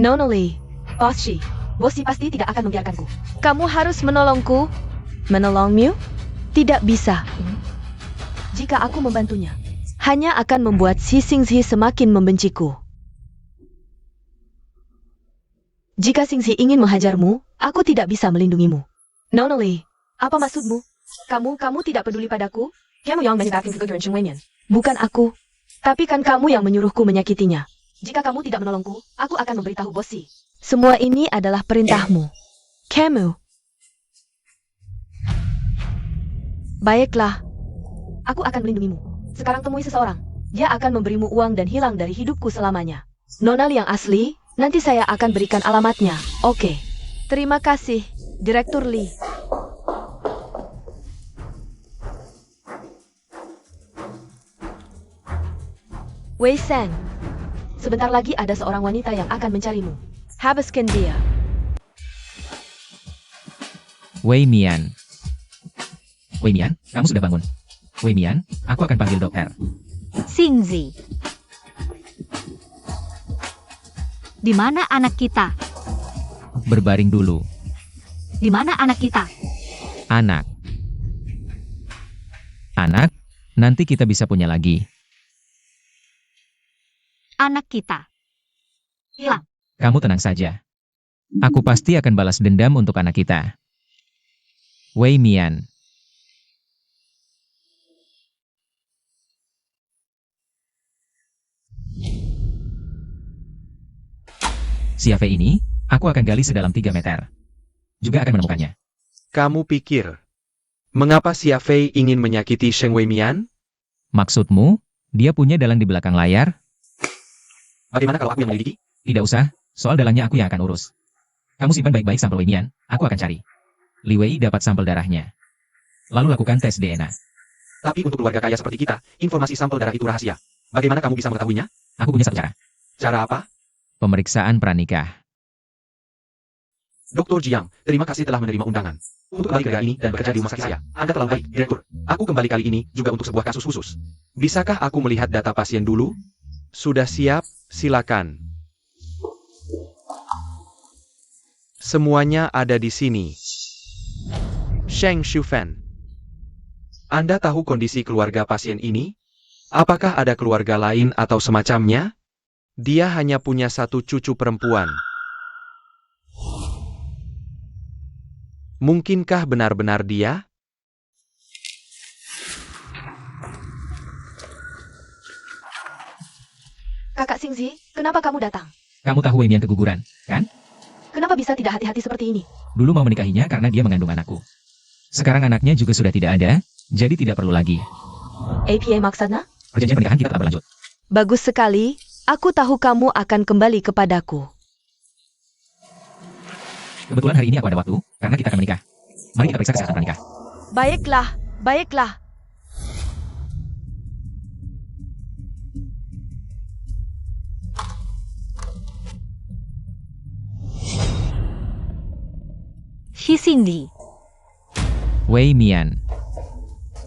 Nona Li, Boss Si pasti tidak akan membiarkanku. Kamu harus menolongku. Menolongmu? Tidak bisa. Jika aku membantunya, hanya akan membuat Shi Xingzi semakin membenciku. Jika Xingzi ingin menghajarmu, aku tidak bisa melindungimu. Nona Li, apa maksudmu? Kamu tidak peduli padaku? Kamu yang menyebabkan kegagalan Sheng Wei Mian. Bukan aku. Tapi kan kamu yang menyuruhku menyakitinya. Jika kamu tidak menolongku, aku akan memberitahu Bos Si. Semua ini adalah perintahmu. Kamu. Baiklah. Aku akan melindungimu. Sekarang temui seseorang. Dia akan memberimu uang dan hilang dari hidupku selamanya. Nona Li yang asli, nanti saya akan berikan alamatnya. Oke. Terima kasih, Direktur Li. Wei Seng, sebentar lagi ada seorang wanita yang akan mencarimu. Habiskan dia. Wei Mian. Wei Mian, kamu sudah bangun. Wei Mian, aku akan panggil dokter. Xingzi. Di mana anak kita? Berbaring dulu. Di mana anak kita? Anak, nanti kita bisa punya lagi. Anak kita hilang. Kamu tenang saja. Aku pasti akan balas dendam untuk anak kita. Wei Mian. Siapa ini? Aku akan gali sedalam 3 meter. Juga akan menemukannya. Kamu pikir, mengapa Xia Fei ingin menyakiti Sheng Wei Mian? Maksudmu, dia punya dalang di belakang layar? Bagaimana kalau aku yang menyelidiki? Tidak usah, soal dalangnya aku yang akan urus. Kamu simpan baik-baik sampel Wei Mian, aku akan cari. Li Wei dapat sampel darahnya. Lalu lakukan tes DNA. Tapi untuk keluarga kaya seperti kita, informasi sampel darah itu rahasia. Bagaimana kamu bisa mengetahuinya? Aku punya satu cara. Cara apa? Pemeriksaan pranikah. Dr. Jiang, terima kasih telah menerima undangan. Untuk kembali kerja ini dan bekerja di rumah sakit saya. Anda terlalu baik, Direktur. Aku kembali kali ini juga untuk sebuah kasus khusus. Bisakah aku melihat data pasien dulu? Sudah siap? Silakan. Semuanya ada di sini. Sheng Shufan. Anda tahu kondisi keluarga pasien ini? Apakah ada keluarga lain atau semacamnya? Dia hanya punya satu cucu perempuan. Mungkinkah benar-benar dia? Kakak Xingzi, kenapa kamu datang? Kamu tahu Wei Mian keguguran, kan? Kenapa bisa tidak hati-hati seperti ini? Dulu mau menikahinya karena dia mengandung anakku. Sekarang anaknya juga sudah tidak ada, jadi tidak perlu lagi. APA maksudnya? Perjanjian pernikahan kita telah berlanjut. Bagus sekali, aku tahu kamu akan kembali kepadaku. Kebetulan hari ini aku ada waktu, karena kita akan menikah. Mari kita periksa kesehatan pranikah. Baiklah, baiklah. Cindy. Wei Mian.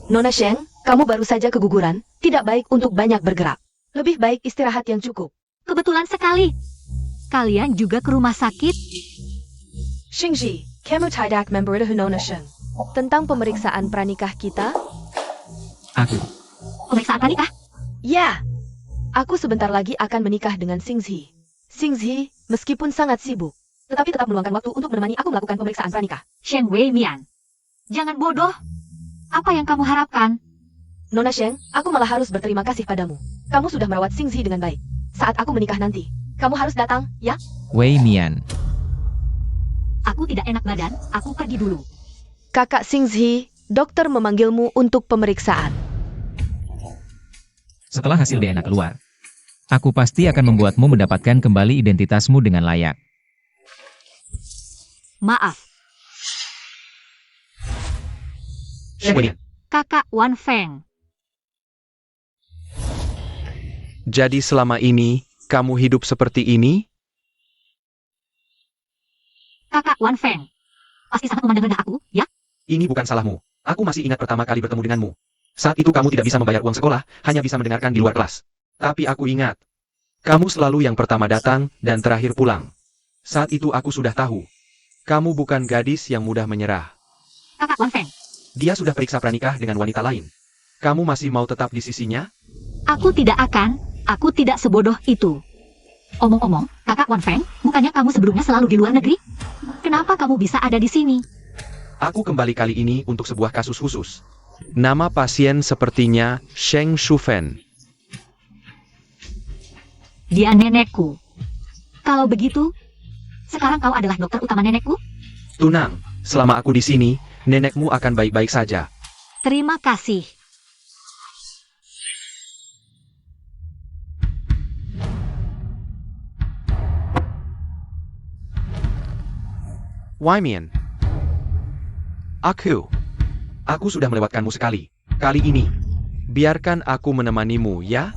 Nona Sheng, kamu baru saja keguguran, tidak baik untuk banyak bergerak. Lebih baik istirahat yang cukup. Kebetulan sekali. Kalian juga ke rumah sakit? Xingji, kamu tidak memberitahu Nona Sheng tentang pemeriksaan pranikah kita? Aku. Pemeriksaan pranikah? Ya, aku sebentar lagi akan menikah dengan Xingzi. Xingzi, meskipun sangat sibuk, tetapi tetap meluangkan waktu untuk menemani aku melakukan pemeriksaan pranikah. Sheng Wei Mian. Jangan bodoh. Apa yang kamu harapkan? Nona Sheng, aku malah harus berterima kasih padamu. Kamu sudah merawat Xingzi dengan baik. Saat aku menikah nanti, kamu harus datang, ya? Wei Mian. Aku tidak enak badan, aku pergi dulu. Kakak Xingzi, dokter memanggilmu untuk pemeriksaan. Setelah hasil DNA keluar, aku pasti akan membuatmu mendapatkan kembali identitasmu dengan layak. Maaf, Sheng Wei Mian. Kakak Wan Feng. Jadi selama ini, kamu hidup seperti ini? Kakak Wan Feng. Pasti sangat memandang rendah aku, ya? Ini bukan salahmu. Aku masih ingat pertama kali bertemu denganmu. Saat itu kamu tidak bisa membayar uang sekolah, hanya bisa mendengarkan di luar kelas. Tapi aku ingat, kamu selalu yang pertama datang dan terakhir pulang. Saat itu aku sudah tahu, kamu bukan gadis yang mudah menyerah. Kakak Wan Feng. Dia sudah periksa pranikah dengan wanita lain. Kamu masih mau tetap di sisinya? Aku tidak akan. Aku tidak sebodoh itu. Omong-omong, Kakak Wan Feng, bukannya kamu sebelumnya selalu di luar negeri? Kenapa kamu bisa ada di sini? Aku kembali kali ini untuk sebuah kasus khusus. Nama pasien sepertinya Sheng Shufen. Dia nenekku. Kalau begitu, sekarang kau adalah dokter utama nenekku? Tunang, selama aku di sini, nenekmu akan baik-baik saja. Terima kasih. Wei Mian. Aku sudah melewatkanmu sekali. Kali ini, biarkan aku menemanimu, ya?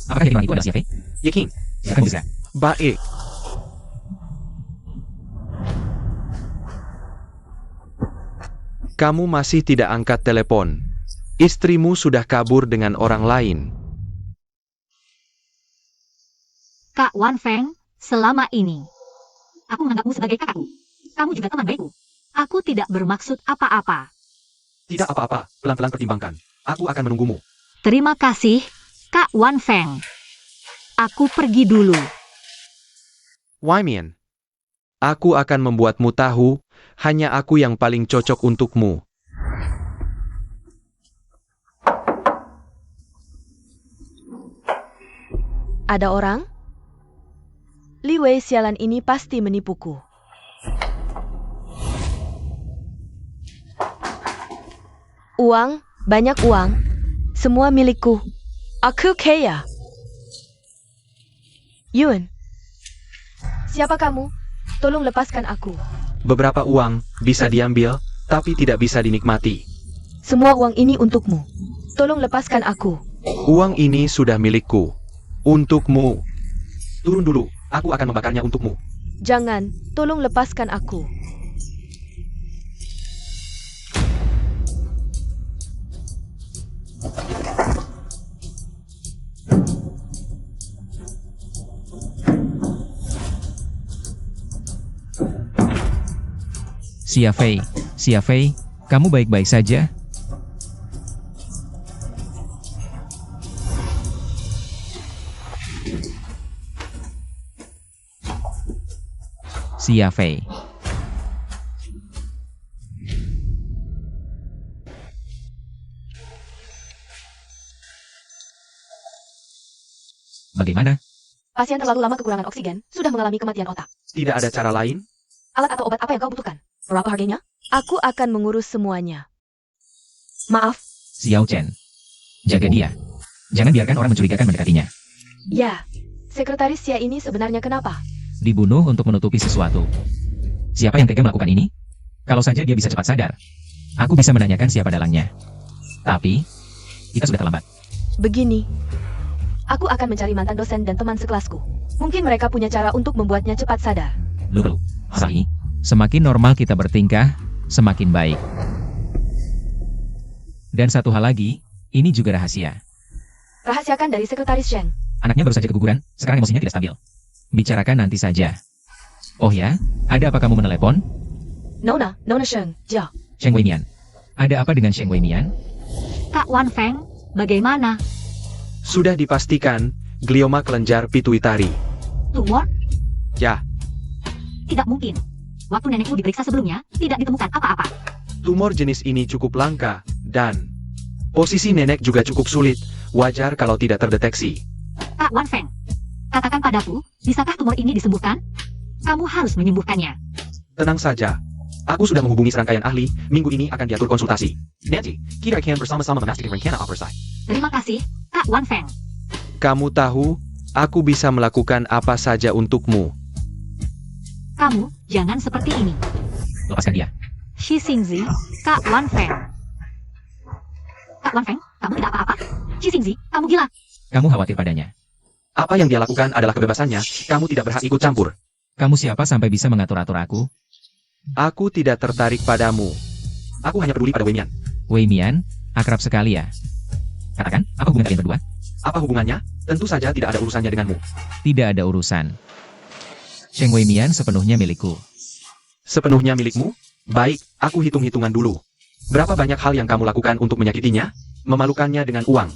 Apakah yang itu adalah Xia Fei? Yakin? Silakan bisa. Baik. Kamu masih tidak angkat telepon. Istrimu sudah kabur dengan orang lain. Kak Wan Feng, selama ini, aku menganggapmu sebagai kakakku. Kamu juga teman baikku. Aku tidak bermaksud apa-apa. Tidak apa-apa, pelan-pelan pertimbangkan. Aku akan menunggumu. Terima kasih, Kak Wan Feng. Aku pergi dulu. Wei Mian. Aku akan membuatmu tahu, hanya aku yang paling cocok untukmu. Ada orang? Li Wei sialan ini pasti menipuku. Uang, banyak uang. Semua milikku. Aku kaya. Yun. Siapa kamu? Tolong lepaskan aku. Beberapa uang bisa diambil, tapi tidak bisa dinikmati. Semua uang ini untukmu. Tolong lepaskan aku. Uang ini sudah milikku. Untukmu. Turun dulu, aku akan membakarnya untukmu. Jangan, tolong lepaskan aku. Xia Fei, kamu baik-baik saja? Xia Fei. Bagaimana? Pasien terlalu lama kekurangan oksigen, sudah mengalami kematian otak. Tidak ada cara lain? Alat atau obat apa yang kau butuhkan? Berapa harganya? Aku akan mengurus semuanya. Maaf, Xiao Chen. Jaga dia. Jangan biarkan orang mencurigakan mendekatinya. Ya, sekretaris Xia ini sebenarnya kenapa? Dibunuh untuk menutupi sesuatu. Siapa yang tega melakukan ini? Kalau saja dia bisa cepat sadar, aku bisa menanyakan siapa dalangnya. Tapi, kita sudah terlambat. Begini, aku akan mencari mantan dosen dan teman sekelasku. Mungkin mereka punya cara untuk membuatnya cepat sadar. Lu, Sahi, semakin normal kita bertingkah, semakin baik. Dan satu hal lagi, ini juga rahasia. Rahasiakan dari sekretaris Sheng. Anaknya baru saja keguguran, sekarang emosinya tidak stabil. Bicarakan nanti saja. Oh ya, ada apa kamu menelepon? Nona Sheng, Jia. Sheng Weimian. Ada apa dengan Sheng Weimian? Kak Wan Feng, bagaimana? Sudah dipastikan, glioma kelenjar pituitari. Tumor? Ya, Tidak mungkin. Waktu nenekku diperiksa sebelumnya, tidak ditemukan apa-apa. tumor jenis ini cukup langka, dan posisi nenek juga cukup sulit. Wajar kalau tidak terdeteksi. Kak Wan Feng, katakan padaku, bisakah tumor ini disembuhkan? Kamu harus menyembuhkannya. Tenang saja. Aku sudah menghubungi serangkaian ahli, minggu ini akan diatur konsultasi. Nanti, kita akan bersama-sama memastikan rencana oversight. Terima kasih, Kak Wan Feng. Kamu tahu, aku bisa melakukan apa saja untukmu. Kamu, jangan seperti ini. Lepaskan dia. Shi Xingzi, Kak Wan Feng. Kak Wan Feng, kamu tidak apa-apa. Shi Xingzi, kamu gila. Kamu khawatir padanya. Apa yang dia lakukan adalah kebebasannya, kamu tidak berhak ikut campur. Kamu siapa sampai bisa mengatur-atur aku? Aku tidak tertarik padamu. Aku hanya peduli pada Weimian. Weimian, akrab sekali ya. Katakan, apa hubungan kalian berdua? Apa hubungannya? Tentu saja tidak ada urusannya denganmu. Tidak ada urusan. Sheng Weimian sepenuhnya milikku. Sepenuhnya milikmu? Baik, aku hitung-hitungan dulu. Berapa banyak hal yang kamu lakukan untuk menyakitinya? Memalukannya dengan uang.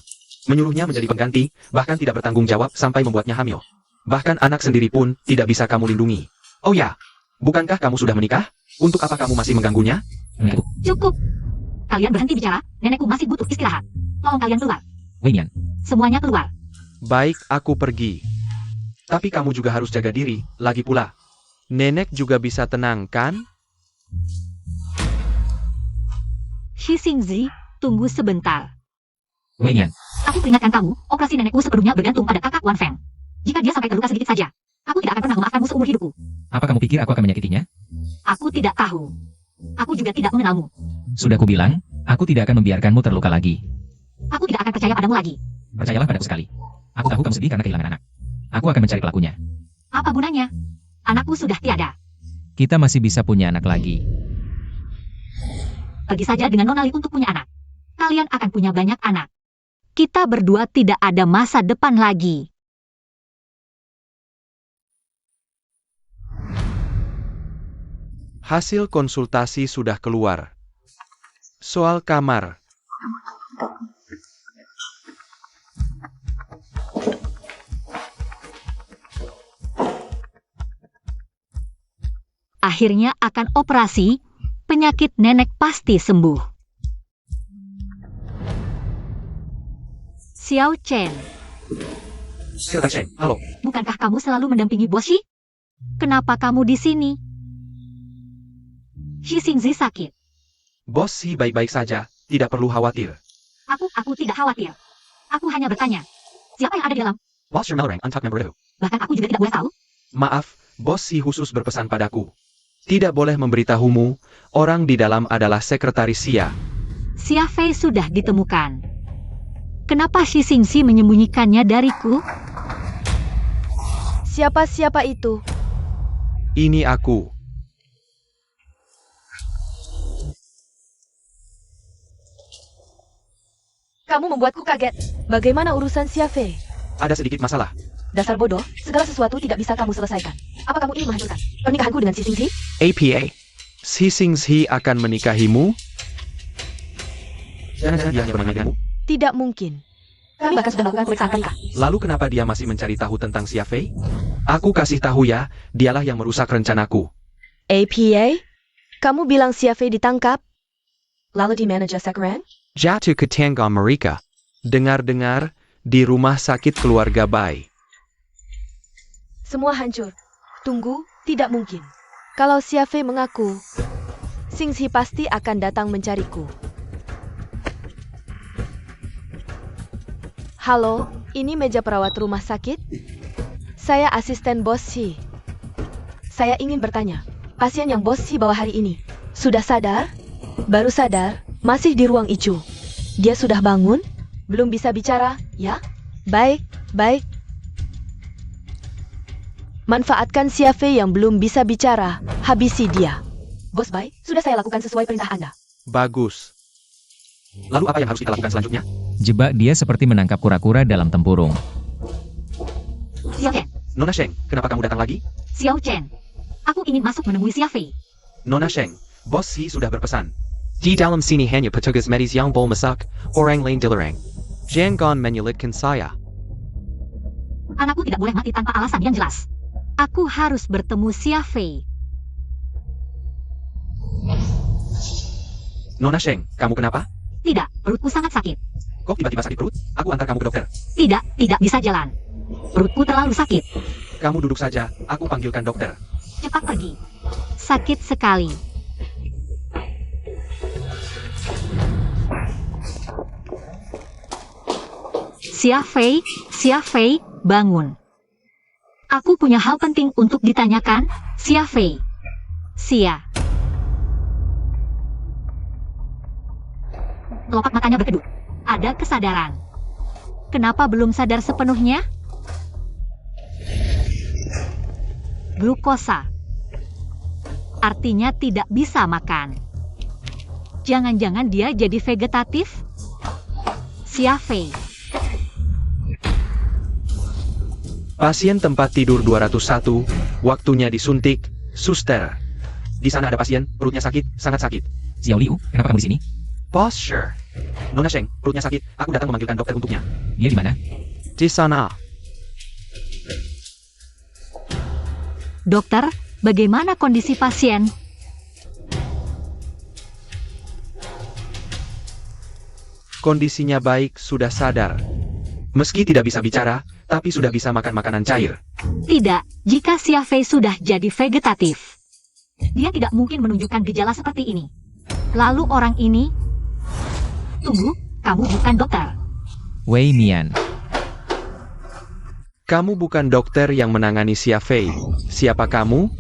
Menyuruhnya menjadi pengganti, bahkan tidak bertanggung jawab sampai membuatnya hamil. Bahkan anak sendiri pun tidak bisa kamu lindungi. Oh ya, bukankah kamu sudah menikah? Untuk apa kamu masih mengganggunya? Cukup. Kalian berhenti bicara, nenekku masih butuh istirahat. Tolong kalian keluar. Weimian, Semuanya keluar. Baik, aku pergi. Tapi kamu juga harus jaga diri, lagi pula. Nenek juga bisa tenang, kan? Shi Xingzi, tunggu sebentar. Weimian, Aku peringatkan kamu, operasi nenekku sepenuhnya bergantung pada kakak Wan Feng. Jika dia sampai terluka sedikit saja, aku tidak akan pernah memaafkanmu seumur hidupku. apa kamu pikir aku akan menyakitinya? Aku tidak tahu. Aku juga tidak mengenalmu. Sudah kubilang, aku tidak akan membiarkanmu terluka lagi. Aku tidak akan percaya padamu lagi. Percayalah padaku sekali. Aku tahu kamu sedih karena kehilangan anak. Aku akan mencari pelakunya. Apa gunanya? Anakku sudah tiada. Kita masih bisa punya anak lagi. Pergi saja dengan Nonali untuk punya anak. Kalian akan punya banyak anak. Kita berdua tidak ada masa depan lagi. Hasil konsultasi sudah keluar. Soal kamar. Akhirnya akan operasi, penyakit nenek pasti sembuh. Xiao Chen, Sekretaris Sheng, halo. bukankah kamu selalu mendampingi Bos Shi? Kenapa kamu di sini? Shi Xingzi sakit. Bos Shi baik-baik saja, tidak perlu khawatir. Aku tidak khawatir. Aku hanya bertanya, siapa yang ada di dalam? Whilst your Melrang untuck member itu. Bahkan aku juga tidak boleh tahu. Maaf, Bos Shi khusus berpesan padaku. Tidak boleh memberitahumu, orang di dalam adalah sekretaris Xia. Xia Fei sudah ditemukan. Kenapa Shi Xingzi menyembunyikannya dariku? Siapa-siapa itu? Ini aku. Kamu membuatku kaget. Bagaimana urusan Xia Fei? Ada sedikit masalah. Dasar bodoh, segala sesuatu tidak bisa kamu selesaikan. Apa kamu ingin menghancurkan pernikahanku dengan Xi Xingzi? APA. Xi Xingzi akan menikahimu? Jangan-jangan dia hanya bermain denganmu. Tidak mungkin. Kami bahkan sudah melakukan pemeriksaan pernikahan. Lalu kenapa dia masih mencari tahu tentang Xia Fei? Aku kasih tahu ya, dialah yang merusak rencanaku. APA? Kamu bilang Xia Fei ditangkap? Lalu di manajer Sakaran? Jatuh ke tangga mereka. Dengar-dengar, di rumah sakit keluarga Bai. Semua hancur. Tunggu, tidak mungkin. Kalau Xia Fei mengaku, Xingzi pasti akan datang mencariku. Halo, ini meja perawat rumah sakit? Saya asisten Bos Si. Saya ingin bertanya, pasien yang Bos Si bawa hari ini, sudah sadar? Baru sadar, masih di ruang ICU. Dia sudah bangun? Belum bisa bicara, ya? Baik, baik. Manfaatkan Siafe yang belum bisa bicara, habisi dia. Bos Bai, sudah saya lakukan sesuai perintah Anda. Bagus. Lalu apa yang harus kita lakukan selanjutnya? Jebak dia seperti menangkap kura-kura dalam tempurung. Xiao Chen, Nona Sheng, kenapa kamu datang lagi? Xiao Chen. Aku ingin masuk menemui Xia Fei. Nona Sheng, Bos Si sudah berpesan. Di dalam sini hanya petugas medis yang bol masak, orang lain dilarang. Jangan menyulitkan saya. Anakku tidak boleh mati tanpa alasan yang jelas. Aku harus bertemu Xia Fei. Nona Sheng, kamu kenapa? Tidak, perutku sangat sakit. Kok tiba-tiba sakit perut? Aku antar kamu ke dokter. Tidak bisa jalan. Perutku terlalu sakit. Kamu duduk saja, aku panggilkan dokter. Cepat pergi. Sakit sekali. Xia Fei, bangun. Aku punya hal penting untuk ditanyakan, Xia Fei. Xia. Kelopak matanya berkedut. Ada kesadaran. Kenapa belum sadar sepenuhnya? Glukosa. Artinya tidak bisa makan. Jangan-jangan dia jadi vegetatif? Xia Fei. Pasien tempat tidur 201, waktunya disuntik, suster. Di sana ada pasien, perutnya sakit, sangat sakit. Xiao Liu, kenapa kamu di sini? Posture. Nona Sheng, perutnya sakit, aku datang memanggilkan dokter untuknya. Dia di mana? Di sana. Dokter, bagaimana kondisi pasien? Kondisinya baik, sudah sadar. Meski tidak bisa bicara, tapi sudah bisa makan makanan cair. Tidak, jika Xia Fei sudah jadi vegetatif. Dia tidak mungkin menunjukkan gejala seperti ini. Lalu orang ini... Tunggu, kamu bukan dokter. Wei Mian. Kamu bukan dokter yang menangani Xia Fei. Siapa kamu?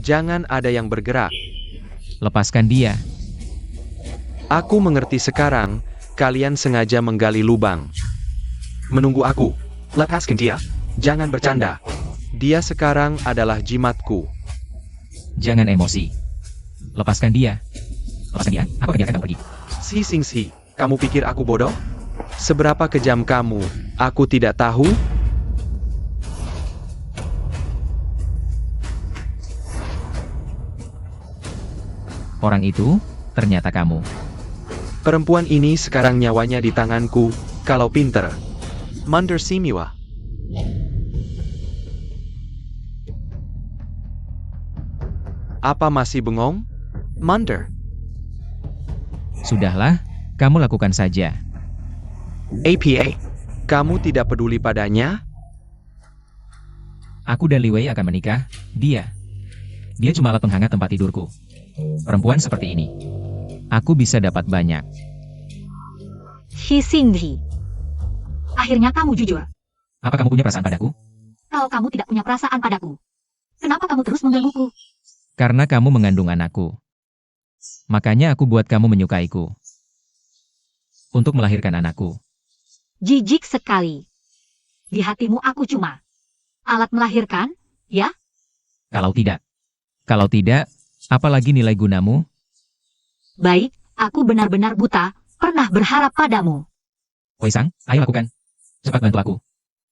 Jangan ada yang bergerak. Lepaskan dia. Aku mengerti sekarang, kalian sengaja menggali lubang. Menunggu aku. Lepaskan dia. Jangan bercanda. Dia sekarang adalah jimatku. Jangan emosi. Lepaskan dia. Lepaskan dia. Aku akan biarkan kamu pergi. Si Singsi, kamu pikir aku bodoh? Seberapa kejam kamu? Aku tidak tahu. Orang itu, ternyata kamu. Perempuan ini sekarang nyawanya di tanganku, kalau pinter. Mander Simiwa. Apa masih bengong? Mander. Sudahlah, kamu lakukan saja. APA. Kamu tidak peduli padanya? Aku dan Li Wei akan menikah. Dia cuma alat penghangat tempat tidurku. Perempuan seperti ini. Aku bisa dapat banyak. Shi Xingyi. Akhirnya kamu jujur. Apa kamu punya perasaan padaku? Kalau kamu tidak punya perasaan padaku, kenapa kamu terus menggangguku? Karena kamu mengandung anakku. Makanya aku buat kamu menyukaiku. Untuk melahirkan anakku. Jijik sekali. Di hatimu aku cuma alat melahirkan, ya? Kalau tidak, apalagi nilai gunamu? Baik, aku benar-benar buta, pernah berharap padamu. Wei Sang, ayo lakukan. Cepat bantu aku.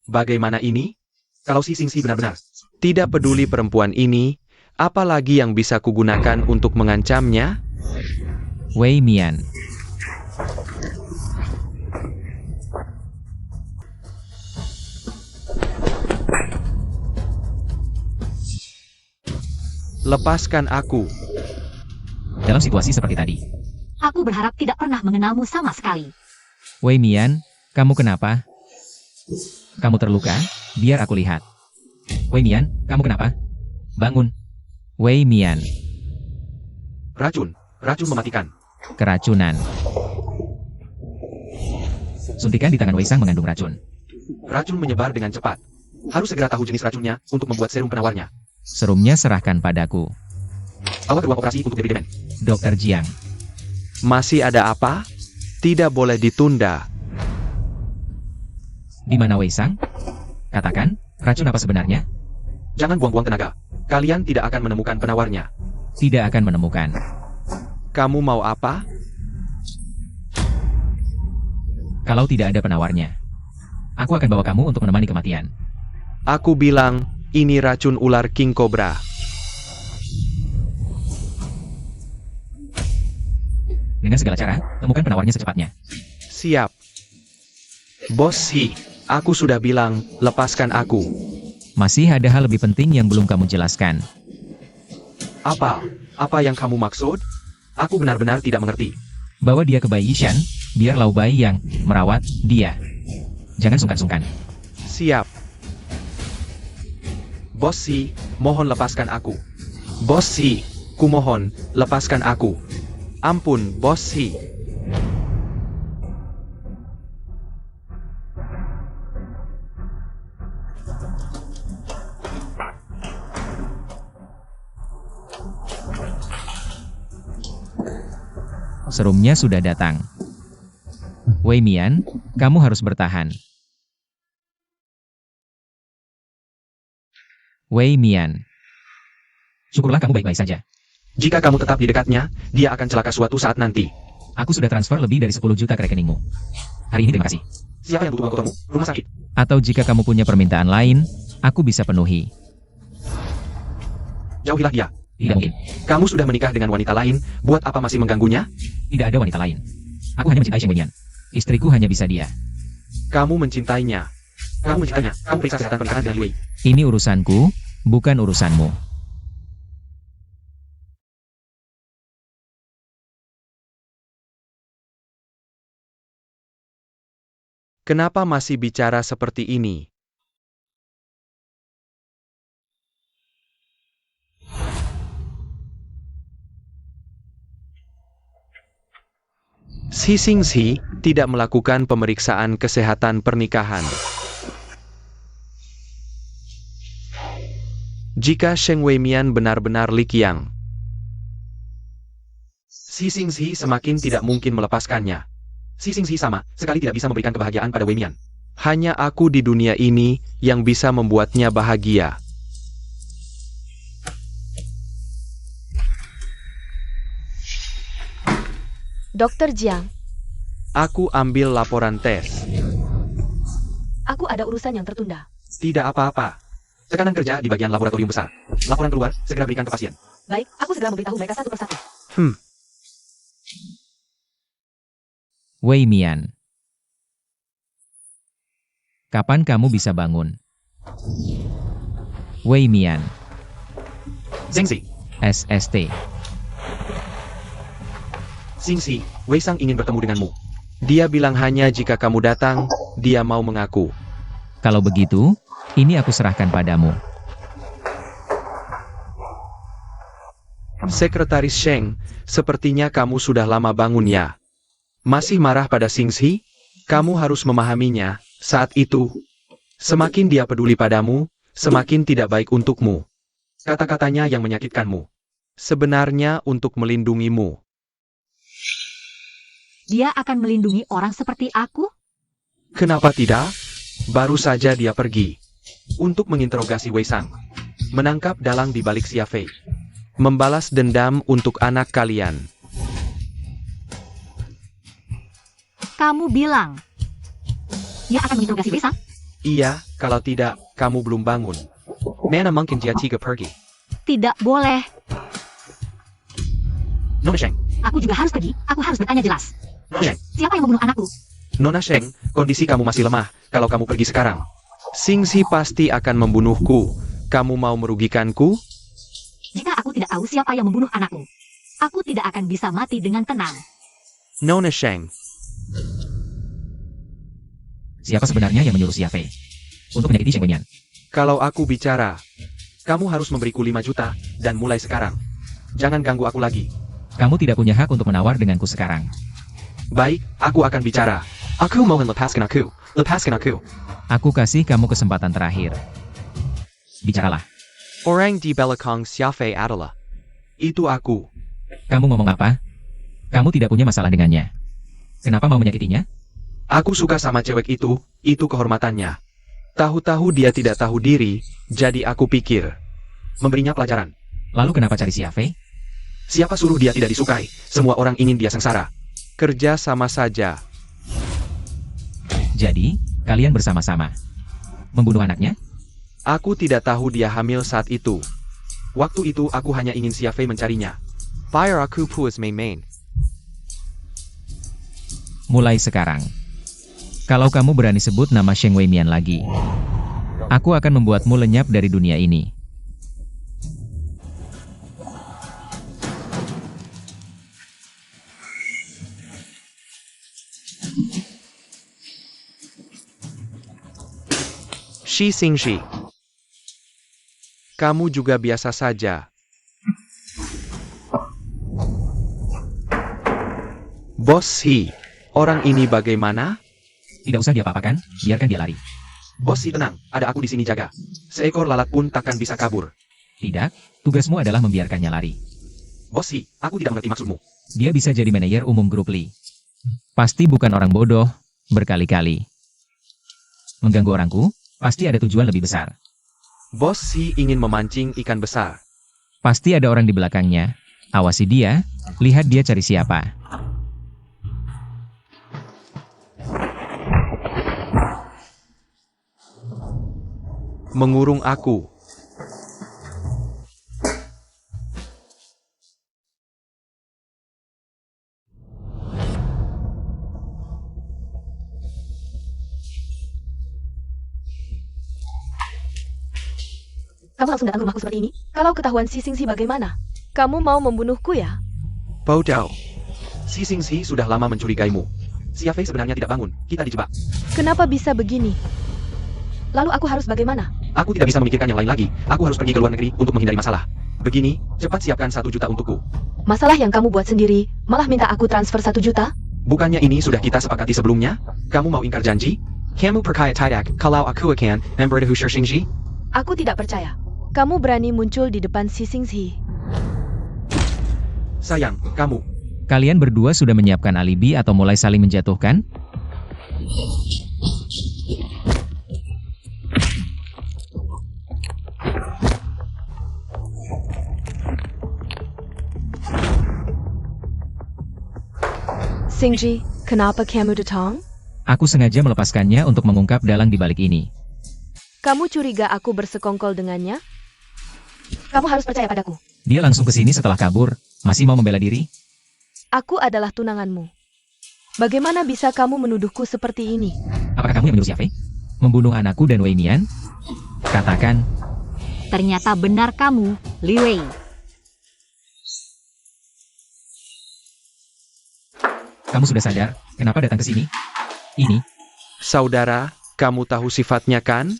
Bagaimana ini? Kalau si Singsi benar-benar tidak peduli perempuan ini, apalagi yang bisa kugunakan untuk mengancamnya? Wei Mian. Lepaskan aku. Dalam situasi seperti tadi. Aku berharap tidak pernah mengenalmu sama sekali. Wei Mian, kamu kenapa? Kamu terluka? Biar aku lihat. Wei Mian, kamu kenapa? Bangun. Wei Mian. Racun. Racun mematikan. Keracunan. Suntikan di tangan Wei Sang mengandung racun. Racun menyebar dengan cepat. Harus segera tahu jenis racunnya untuk membuat serum penawarnya. Serumnya serahkan padaku. Bawa ke ruang operasi untuk debri demen. Dr. Jiang. Masih ada apa? Tidak boleh ditunda. Di mana Wei Sang? Katakan, racun apa sebenarnya? Jangan buang-buang tenaga. Kalian tidak akan menemukan penawarnya. Tidak akan menemukan. Kamu mau apa? Kalau tidak ada penawarnya, aku akan bawa kamu untuk menemani kematian. Aku bilang, ini racun ular King Cobra. Dengan segala cara, temukan penawarnya secepatnya. Siap. Bos Si, aku sudah bilang, lepaskan aku. Masih ada hal lebih penting yang belum kamu jelaskan. Apa? Apa yang kamu maksud? Aku benar-benar tidak mengerti. Bawa dia ke Bai Yishan, biar Lau Bai yang merawat dia. Jangan sungkan-sungkan. Siap. Bos Si, mohon lepaskan aku. Bos Si, kumohon, lepaskan aku. Ampun, Bos Si. Serumnya sudah datang. Wei Mian, kamu harus bertahan. Wei Mian. Syukurlah kamu baik-baik saja. Jika kamu tetap di dekatnya, dia akan celaka suatu saat nanti. Aku sudah transfer lebih dari 10 juta ke rekeningmu. Hari ini terima kasih. Siapa yang butuh uang kamu? Rumah sakit. Atau jika kamu punya permintaan lain, aku bisa penuhi. Jauhilah dia. Tidak mungkin. Kamu sudah menikah dengan wanita lain, buat apa masih mengganggunya? Tidak ada wanita lain. Aku hanya mencintai Sheng Weimian. Istriku hanya bisa dia. Kamu mencintainya. Kamu mencintainya. Kamu periksa kesehatan pernikahan dengan Wei. Ini urusanku, bukan urusanmu. Kenapa masih bicara seperti ini? Si Xingxi tidak melakukan pemeriksaan kesehatan pernikahan. Jika Sheng Weimian benar-benar Li Qiang, si Xingxi semakin tidak mungkin melepaskannya. Si Xingxi sama sekali tidak bisa memberikan kebahagiaan pada Weimian. Hanya aku di dunia ini yang bisa membuatnya bahagia. Dr. Jiang, Aku ambil laporan tes. aku ada urusan yang tertunda. Tidak apa-apa. Tekanan kerja di bagian laboratorium besar. Laporan keluar, segera berikan ke pasien. Baik, aku segera memberitahu mereka satu persatu. Wei Mian. Kapan kamu bisa bangun? Wei Mian. Xingxi, SST. Xingxi, Wei Sang ingin bertemu denganmu. Dia bilang hanya jika kamu datang, dia mau mengaku. Kalau begitu, ini aku serahkan padamu. Sekretaris Sheng, sepertinya kamu sudah lama bangun ya. Masih marah pada Xingxi? Kamu harus memahaminya, saat itu. Semakin dia peduli padamu, semakin tidak baik untukmu. Kata-katanya yang menyakitkanmu. Sebenarnya untuk melindungimu. Dia akan melindungi orang seperti aku? Kenapa tidak? Baru saja dia pergi. Untuk menginterogasi Wei Sang. Menangkap dalang di balik Xia Fei. Membalas dendam untuk anak kalian. Kamu bilang dia akan menginterogasi Wei Sang? Iya, kalau tidak, kamu belum bangun. Mana mungkin dia tiga pergi. Tidak boleh. Nona Sheng, Aku juga harus pergi. Aku harus bertanya jelas. Nona Sheng, Siapa yang membunuh anakku? Nona Sheng, kondisi kamu masih lemah. Kalau kamu pergi sekarang, Xingxi pasti akan membunuhku. Kamu mau merugikanku? Jika aku tidak tahu siapa yang membunuh anakku, aku tidak akan bisa mati dengan tenang. Nona Sheng, Siapa sebenarnya yang menyuruh Xia Fei untuk menyakiti Sheng Weimian? kalau aku bicara, kamu harus memberiku 5 juta, dan mulai sekarang. Jangan ganggu aku lagi. Kamu tidak punya hak untuk menawar denganku sekarang. Baik, aku akan bicara. Aku mohon lepaskan aku. Lepaskan aku. Aku kasih kamu kesempatan terakhir. Bicaralah. Orang di belakang Xiafei adalah. Itu aku. Kamu ngomong apa? Kamu tidak punya masalah dengannya. Kenapa mau menyakitinya? Aku suka sama cewek itu kehormatannya. Tahu-tahu dia tidak tahu diri, jadi aku pikir. Memberinya pelajaran. Lalu kenapa cari Xiafei? Siapa suruh dia tidak disukai? Semua orang ingin dia sengsara. Kerja sama saja. Jadi, kalian bersama-sama membunuh anaknya? Aku tidak tahu dia hamil saat itu. Waktu itu aku hanya ingin Xiafei mencarinya. Fire aku puas main. Mulai sekarang, kalau kamu berani sebut nama Sheng Weimian lagi, aku akan membuatmu lenyap dari dunia ini. Shi Xingji. Kamu juga biasa saja. Bos He, orang ini bagaimana? Tidak usah diapa-apakan, biarkan dia lari. Bos He tenang, ada aku di sini jaga. Seekor lalat pun takkan bisa kabur. Tidak, tugasmu adalah membiarkannya lari. Bos He, aku tidak mengerti maksudmu. Dia bisa jadi manajer umum grup Li. Pasti bukan orang bodoh, berkali-kali. Mengganggu orangku, pasti ada tujuan lebih besar. Bos He ingin memancing ikan besar. Pasti ada orang di belakangnya. Awasi dia, lihat dia cari siapa. Mengurung aku. Kamu langsung datang ke rumahku seperti ini? Kalau ketahuan si Xingxi bagaimana? Kamu mau membunuhku ya? Bodoh. Si Xingxi sudah lama mencurigaimu. Xiafei sebenarnya tidak bangun, kita dijebak. Kenapa bisa begini? Lalu aku harus bagaimana? Aku tidak bisa memikirkan yang lain lagi. Aku harus pergi ke luar negeri untuk menghindari masalah. Begini, cepat siapkan 1 juta untukku. Masalah yang kamu buat sendiri, malah minta aku transfer 1 juta? Bukannya ini sudah kita sepakati sebelumnya? Kamu mau ingkar janji? Kamu percaya tidak kalau aku akan memberitahu Shi Xingji? Aku tidak percaya. Kamu berani muncul di depan si Xingxi. Sayang, kamu. Kalian berdua sudah menyiapkan alibi atau mulai saling menjatuhkan? Xingji, kenapa kamu datang? Aku sengaja melepaskannya untuk mengungkap dalang di balik ini. Kamu curiga aku bersekongkol dengannya? Kamu harus percaya padaku. Dia langsung ke sini setelah kabur, masih mau membela diri? Aku adalah tunanganmu. Bagaimana bisa kamu menuduhku seperti ini? Apakah kamu yang menyuruh Xiafei? Membunuh anakku dan Wei Mian? Katakan. Ternyata benar kamu, Li Wei. Kamu sudah sadar, kenapa datang ke sini? Ini, Saudara, kamu tahu sifatnya kan?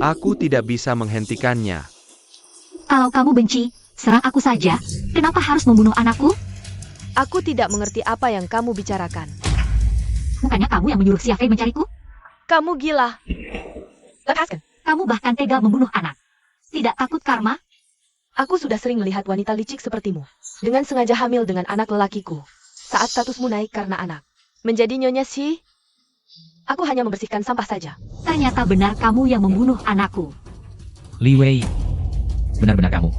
Aku tidak bisa menghentikannya. Kalau kamu benci, serang aku saja. Kenapa harus membunuh anakku? Aku tidak mengerti apa yang kamu bicarakan. Bukannya kamu yang menyuruh Xiafei mencariku? Kamu gila. Lepaskan. Kamu bahkan tega membunuh anak. Tidak takut karma? Aku sudah sering melihat wanita licik sepertimu. Dengan sengaja hamil dengan anak lelakiku. Saat statusmu naik karena anak. Menjadi nyonya Xi, aku hanya membersihkan sampah saja. Ternyata benar kamu yang membunuh anakku. Li Wei. Benar-benar kamu.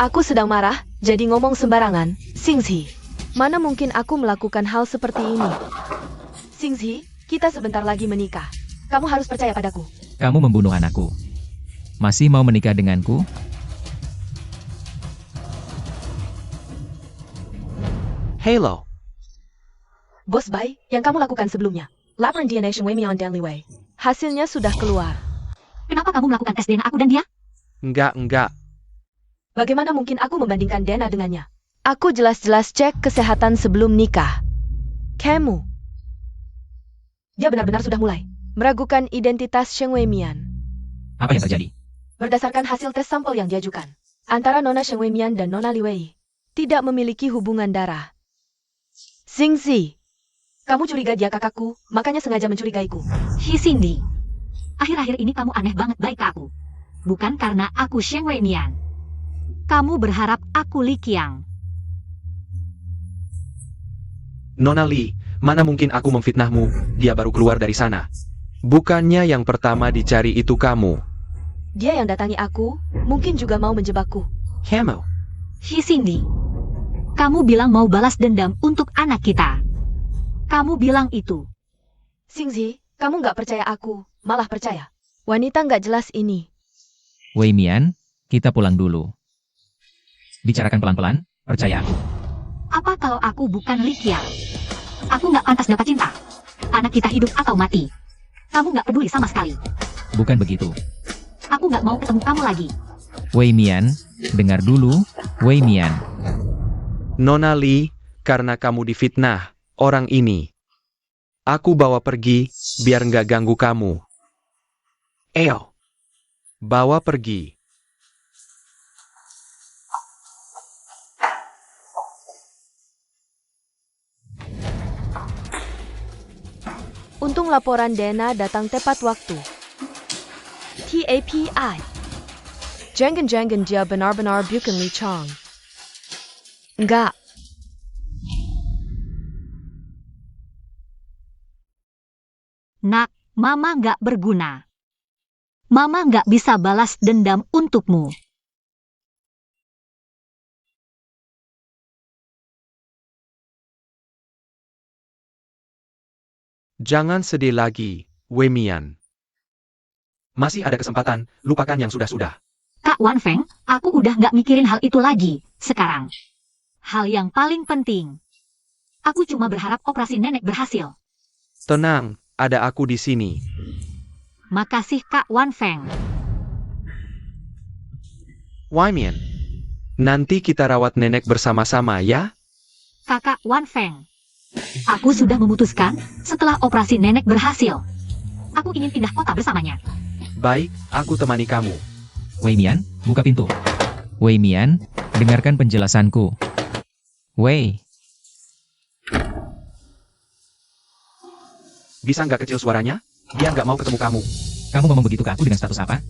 Aku sedang marah, jadi ngomong sembarangan. Xingxi, mana mungkin aku melakukan hal seperti ini? Xingxi, kita sebentar lagi menikah. Kamu harus percaya padaku. Kamu membunuh anakku. Masih mau menikah denganku? Halo. Bos Bai, yang kamu lakukan sebelumnya. Laporan DNA Sheng Weimian dan Li Wei. Hasilnya sudah keluar. Kenapa kamu melakukan tes DNA aku dan dia? Enggak. Bagaimana mungkin aku membandingkan DNA dengannya? Aku jelas-jelas cek kesehatan sebelum nikah. Kamu. Dia benar-benar sudah mulai meragukan identitas Sheng Weimian. Apa yang terjadi? Berdasarkan hasil tes sampel yang diajukan, antara Nona Sheng Weimian dan Nona Li Wei tidak memiliki hubungan darah. Xingxi, Kamu curiga dia kakakku, makanya sengaja mencurigaiku. Hi Cindy. Akhir-akhir ini kamu aneh banget baik ke aku. Bukan karena aku Sheng Wei Mian. Kamu berharap aku Li Qiang. Nona Li, mana mungkin aku memfitnahmu, dia baru keluar dari sana. Bukannya yang pertama dicari itu kamu. Dia yang datangi aku, mungkin juga mau menjebakku. Camo. Hi Cindy. Kamu bilang mau balas dendam untuk anak kita. Kamu bilang itu. Xingzi, kamu nggak percaya aku, malah percaya. Wanita nggak jelas ini. Wei Mian, kita pulang dulu. Bicarakan pelan-pelan, percaya aku. Apa kalau aku bukan Li Qiang? Aku nggak pantas dapat cinta. Anak kita hidup atau mati. Kamu nggak peduli sama sekali. Bukan begitu. Aku nggak mau ketemu kamu lagi. Wei Mian, dengar dulu, Wei Mian. Nona Li, karena kamu difitnah orang ini. Aku bawa pergi, biar nggak ganggu kamu. Ao. Bawa pergi. Untung laporan Dena datang tepat waktu. TAPI. Jangan-jangan dia benar-benar bukan Li Chang. Enggak. Nak, Mama nggak berguna. Mama nggak bisa balas dendam untukmu. Jangan sedih lagi, Wei Mian. Masih ada kesempatan, lupakan yang sudah-sudah. Kak Wan Feng, aku udah nggak mikirin hal itu lagi, sekarang. Hal yang paling penting. Aku cuma berharap operasi nenek berhasil. Tenang, ada aku di sini. Makasih Kak Wan Feng. Wei Mian. Nanti kita rawat nenek bersama-sama ya? Kakak Wan Feng. Aku sudah memutuskan, setelah operasi nenek berhasil. Aku ingin pindah kota bersamanya. Baik, aku temani kamu. Wei Mian, buka pintu. Wei Mian, dengarkan penjelasanku. Wei, Bisa nggak kecil suaranya? Dia nggak mau ketemu kamu. kamu ngomong begitu ke aku dengan status apa?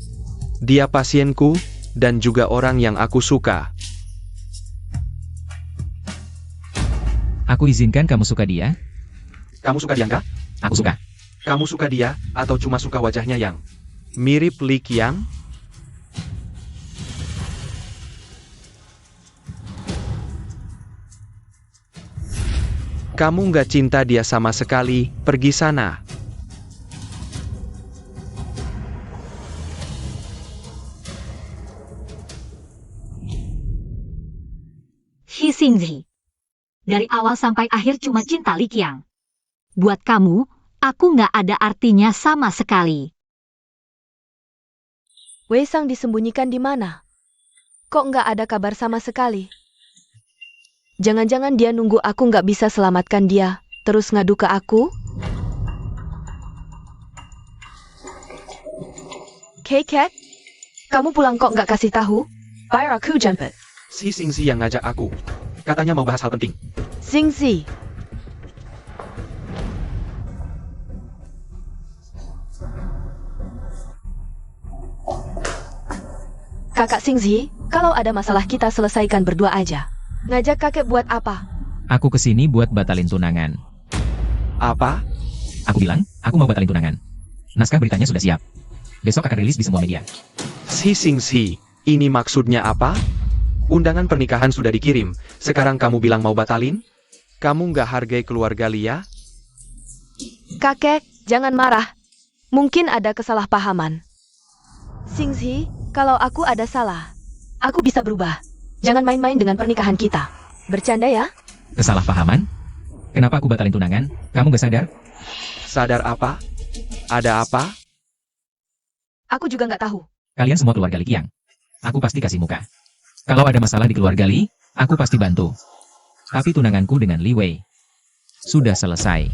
Dia pasienku, dan juga orang yang aku suka. Aku izinkan kamu suka dia? Kamu suka dia nggak? Aku suka. Kamu suka dia, atau cuma suka wajahnya yang mirip Li Qiang? Kamu nggak cinta dia sama sekali, pergi sana. Hi Xingzi. Dari awal sampai akhir cuma cinta Li Qiang. Buat kamu, aku nggak ada artinya sama sekali. Wei Sang disembunyikan di mana? Kok nggak ada kabar sama sekali? Jangan-jangan dia nunggu aku nggak bisa selamatkan dia, terus ngadu ke aku? Cat, kamu pulang kok nggak kasih tahu? Biar aku jemput. Si Xingzi yang ngajak aku. Katanya mau bahas hal penting. Xingzi. Kakak Xingzi, kalau ada masalah kita selesaikan berdua aja. Ngajak kakek buat apa? Aku kesini buat batalin tunangan. Apa? Aku bilang, aku mau batalin tunangan. Naskah beritanya sudah siap. Besok akan rilis di semua media. Si Xingzi, ini maksudnya apa? Undangan pernikahan sudah dikirim, sekarang kamu bilang mau batalin? Kamu nggak hargai keluarga Lia? Kakek, jangan marah. Mungkin ada kesalahpahaman. Xingzi, kalau aku ada salah, aku bisa berubah. Jangan main-main dengan pernikahan kita. Bercanda ya? Kesalahpahaman? Kenapa aku batalin tunangan? Kamu gak sadar? Sadar apa? Ada apa? Aku juga nggak tahu. Kalian semua keluarga Li Qiang. Aku pasti kasih muka. Kalau ada masalah di keluarga Li, aku pasti bantu. Tapi tunanganku dengan Li Wei sudah selesai.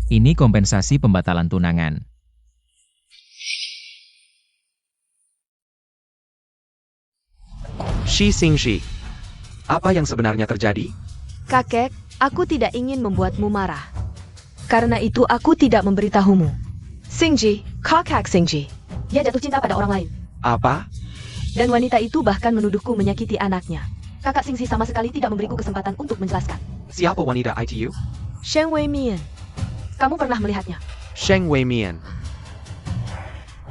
Ini kompensasi pembatalan tunangan. Shi Xingzi. Apa yang sebenarnya terjadi? Kakek, aku tidak ingin membuatmu marah. Karena itu aku tidak memberitahumu. Xingji, kakak Xingji. Dia jatuh cinta pada orang lain. Apa? Dan wanita itu bahkan menuduhku menyakiti anaknya. Kakak Xingji sama sekali tidak memberiku kesempatan untuk menjelaskan. Siapa wanita ITU? Sheng Weimian. Kamu pernah melihatnya? Sheng Weimian.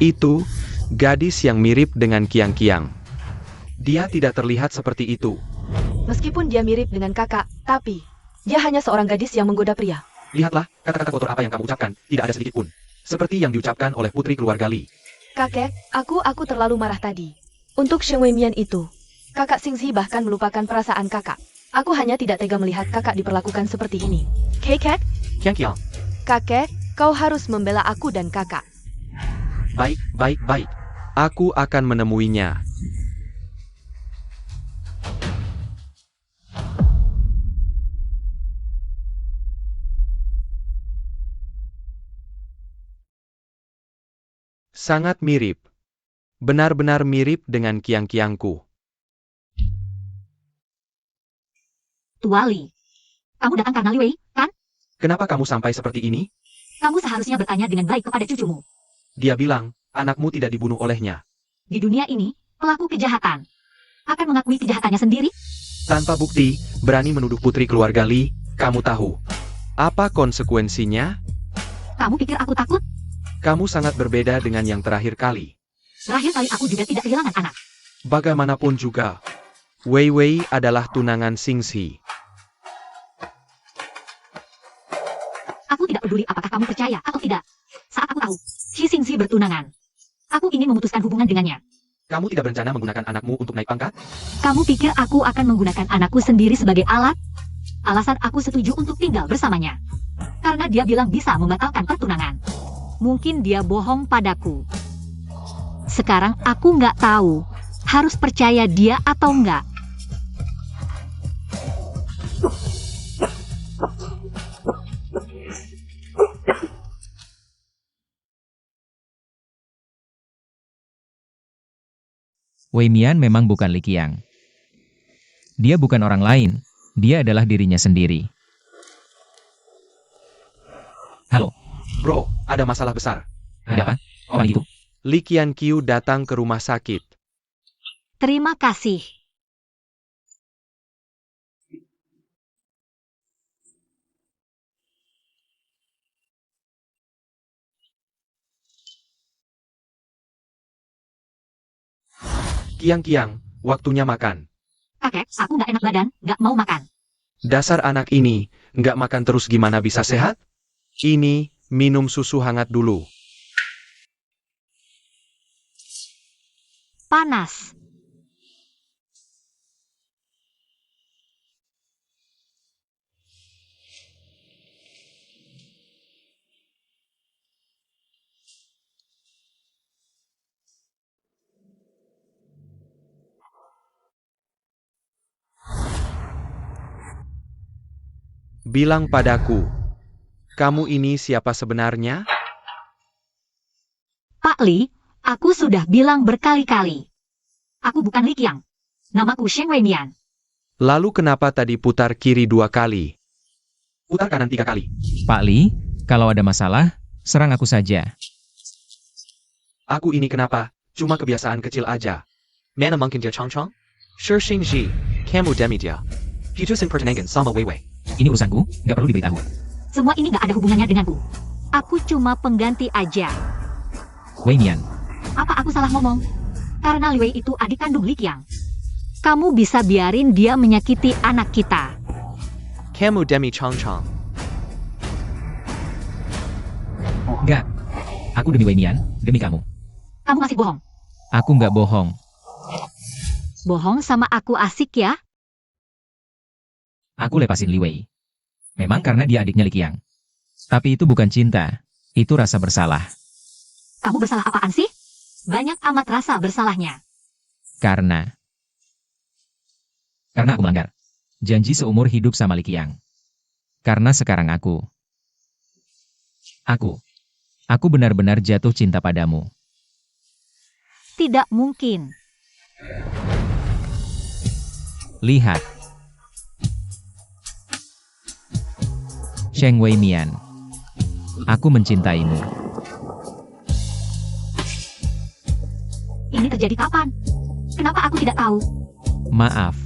Itu gadis yang mirip dengan Qiang Qiang. Dia tidak terlihat seperti itu. Meskipun dia mirip dengan kakak, tapi dia hanya seorang gadis yang menggoda pria. Lihatlah, kata-kata kotor apa yang kamu ucapkan, tidak ada sedikit pun. Seperti yang diucapkan oleh putri keluarga Li. Kakek, aku terlalu marah tadi. Untuk Sheng Weimian itu, kakak Xingzi bahkan melupakan perasaan kakak. Aku hanya tidak tega melihat kakak diperlakukan seperti ini. Kakek, Qiang Qiang. kakek, kau harus membela aku dan kakak. Baik, baik, baik. Aku akan menemuinya. Sangat mirip. Benar-benar mirip dengan Qiang Qiangku. Tua Li. Kamu datang karena Li Wei, kan? Kenapa kamu sampai seperti ini? Kamu seharusnya bertanya dengan baik kepada cucumu. Dia bilang, anakmu tidak dibunuh olehnya. Di dunia ini, pelaku kejahatan akan mengakui kejahatannya sendiri. Tanpa bukti, berani menuduh putri keluarga Li, kamu tahu. Apa konsekuensinya? Kamu pikir aku takut? Kamu sangat berbeda dengan yang terakhir kali. Terakhir kali aku juga tidak kehilangan anak. Bagaimanapun juga, Wei Wei adalah tunangan Xingzi. Aku tidak peduli apakah kamu percaya atau tidak. Saat aku tahu, Xi Xingzi bertunangan, aku ingin memutuskan hubungan dengannya. Kamu tidak berencana menggunakan anakmu untuk naik pangkat? Kamu pikir aku akan menggunakan anakku sendiri sebagai alat? Alasan aku setuju untuk tinggal bersamanya. Karena dia bilang bisa membatalkan pertunangan. Mungkin dia bohong padaku. Sekarang aku nggak tahu, harus percaya dia atau nggak. Weimian memang bukan Li Qiang. Dia bukan orang lain, dia adalah dirinya sendiri. Halo, Bro, ada masalah besar. ada apa? Orang itu? Li Qianqiu datang ke rumah sakit. Terima kasih. Qiang Qiang, waktunya makan. Kakek, aku nggak enak badan, nggak mau makan. Dasar anak ini, nggak makan terus gimana bisa sehat? Ini, minum susu hangat dulu. Panas. Bilang padaku, kamu ini siapa sebenarnya? Pak Li, aku sudah bilang berkali-kali. Aku bukan Li Qiang. Namaku Sheng Weimian. Lalu kenapa tadi putar kiri 2 kali? Putar kanan 3 kali. Pak Li, kalau ada masalah, serang aku saja. Aku ini kenapa? Cuma kebiasaan kecil aja. Mana mungkin dia Chang-Chang? Shi Xingji, kamu demi dia. Hidusin pertenangan sama Wei Wei. Ini urusanku, nggak perlu diberitahu. Semua ini nggak ada hubungannya denganku. Aku cuma pengganti aja. Weimian, Apa aku salah ngomong? Karena Li Wei itu adik kandung Li Qiang. Kamu bisa biarin dia menyakiti anak kita. Kamu demi Chang-Chang. nggak. Aku demi Weimian, demi kamu. Kamu masih bohong. Aku nggak bohong. Bohong sama aku asik ya? Aku lepasin Li Wei. Memang karena dia adiknya Li Qiang. Tapi itu bukan cinta, itu rasa bersalah. Kamu bersalah apaan sih? Banyak amat rasa bersalahnya. Karena aku melanggar janji seumur hidup sama Li Qiang. Karena sekarang aku benar-benar jatuh cinta padamu. Tidak mungkin. Lihat. Sheng Weimian. Aku mencintaimu. Ini terjadi kapan? Kenapa aku tidak tahu? Maaf.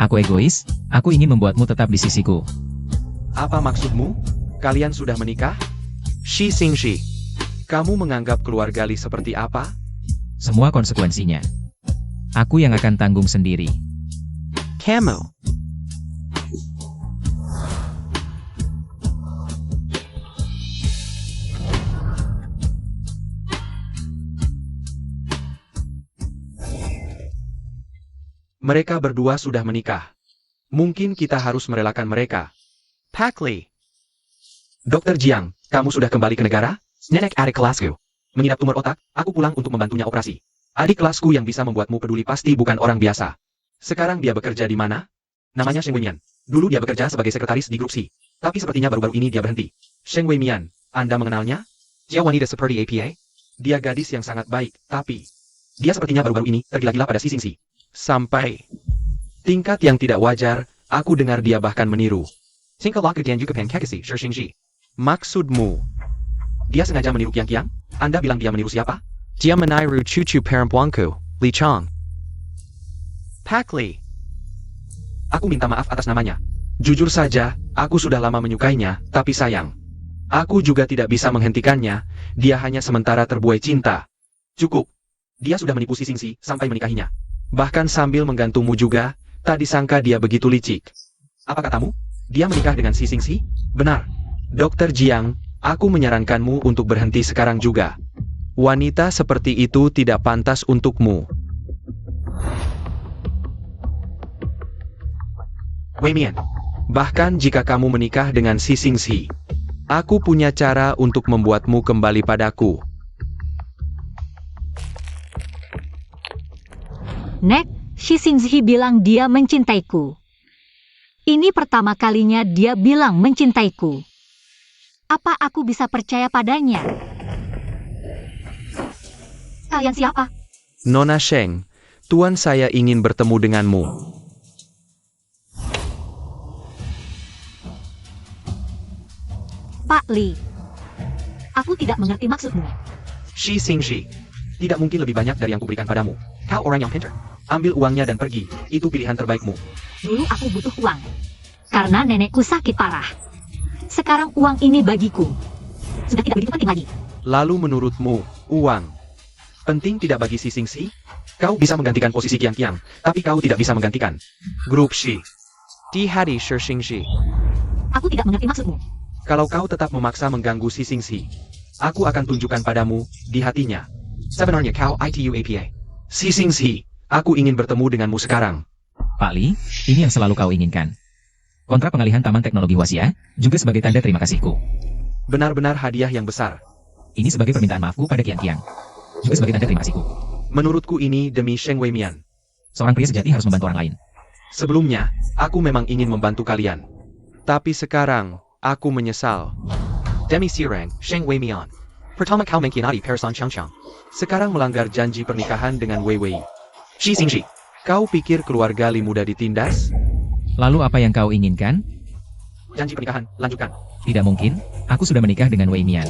Aku egois, aku ingin membuatmu tetap di sisiku. Apa maksudmu? Kalian sudah menikah? Shi Xingxi, kamu menganggap keluarga Li seperti apa? Semua konsekuensinya. Aku yang akan tanggung sendiri. Kamu. Mereka berdua sudah menikah. Mungkin kita harus merelakan mereka. Pak Li. Dokter Jiang, kamu sudah kembali ke negara? Nenek adik kelasku mengidap tumor otak, aku pulang untuk membantunya operasi. Adik kelasku yang bisa membuatmu peduli pasti bukan orang biasa. Sekarang dia bekerja di mana? Namanya Sheng Weimian. Dulu dia bekerja sebagai sekretaris di grup C. Tapi sepertinya baru-baru ini dia berhenti. Sheng Weimian, Anda mengenalnya? Dia wanita seperti APA? Dia gadis yang sangat baik, tapi dia sepertinya baru-baru ini tergila-gila pada si Xingxi. Sampai tingkat yang tidak wajar, aku dengar dia bahkan meniru. Tingkah laku dan juga pankekasi, Shingxi. Maksudmu, dia sengaja meniru Qiang? Anda bilang dia meniru siapa? Dia meniru cucu perempuanku, Li Chang. Pak Li. Aku minta maaf atas namanya. Jujur saja, aku sudah lama menyukainya, tapi sayang. Aku juga tidak bisa menghentikannya, dia hanya sementara terbuai cinta. Cukup. Dia sudah menipu si Xingxi sampai menikahinya. Bahkan sambil menggantungmu juga, tak disangka dia begitu licik. Apa katamu? Dia menikah dengan si Xingxi? Benar. Dokter Jiang, aku menyarankanmu untuk berhenti sekarang juga. Wanita seperti itu tidak pantas untukmu. Weimian, bahkan jika kamu menikah dengan si Xingxi, aku punya cara untuk membuatmu kembali padaku. Nek, Shi Xingxi bilang dia mencintaiku. Ini pertama kalinya dia bilang mencintaiku. Apa aku bisa percaya padanya? Kalian siapa? Nona Sheng, tuan saya ingin bertemu denganmu. Pak Li. Aku tidak mengerti maksudmu. Shi Xingxi, tidak mungkin lebih banyak dari yang kuberikan padamu. Kau orang yang pintar. Ambil uangnya dan pergi, itu pilihan terbaikmu. Dulu aku butuh uang. Karena nenekku sakit parah. Sekarang uang ini bagiku. Sudah tidak begitu penting lagi. Lalu menurutmu, uang penting tidak bagi si Xingxi? Kau bisa menggantikan posisi Qiang, tapi kau tidak bisa menggantikan grup Shi. Di hati Shingxi. Aku tidak mengerti maksudmu. Kalau kau tetap memaksa mengganggu si Xingxi, aku akan tunjukkan padamu di hatinya. Sebenarnya kau itu APA. Si Xingxi, aku ingin bertemu denganmu sekarang. Pak Li, ini yang selalu kau inginkan. Kontrak pengalihan Taman Teknologi Wasia, juga sebagai tanda terima kasihku. Benar-benar hadiah yang besar. Ini sebagai permintaan maafku pada Qiang, juga sebagai tanda terima kasihku. Menurutku ini demi Sheng Weimian. Seorang pria sejati harus membantu orang lain. Sebelumnya, aku memang ingin membantu kalian. Tapi sekarang, aku menyesal. Demi Sirang, Sheng Weimian. Pertama kau mengkhianati Person Changchang. Sekarang melanggar janji pernikahan dengan Wei Wei. Shi Xingxi, kau pikir keluarga Li mudah ditindas? Lalu apa yang kau inginkan? Janji pernikahan, lanjutkan. Tidak mungkin, aku sudah menikah dengan Wei Mian.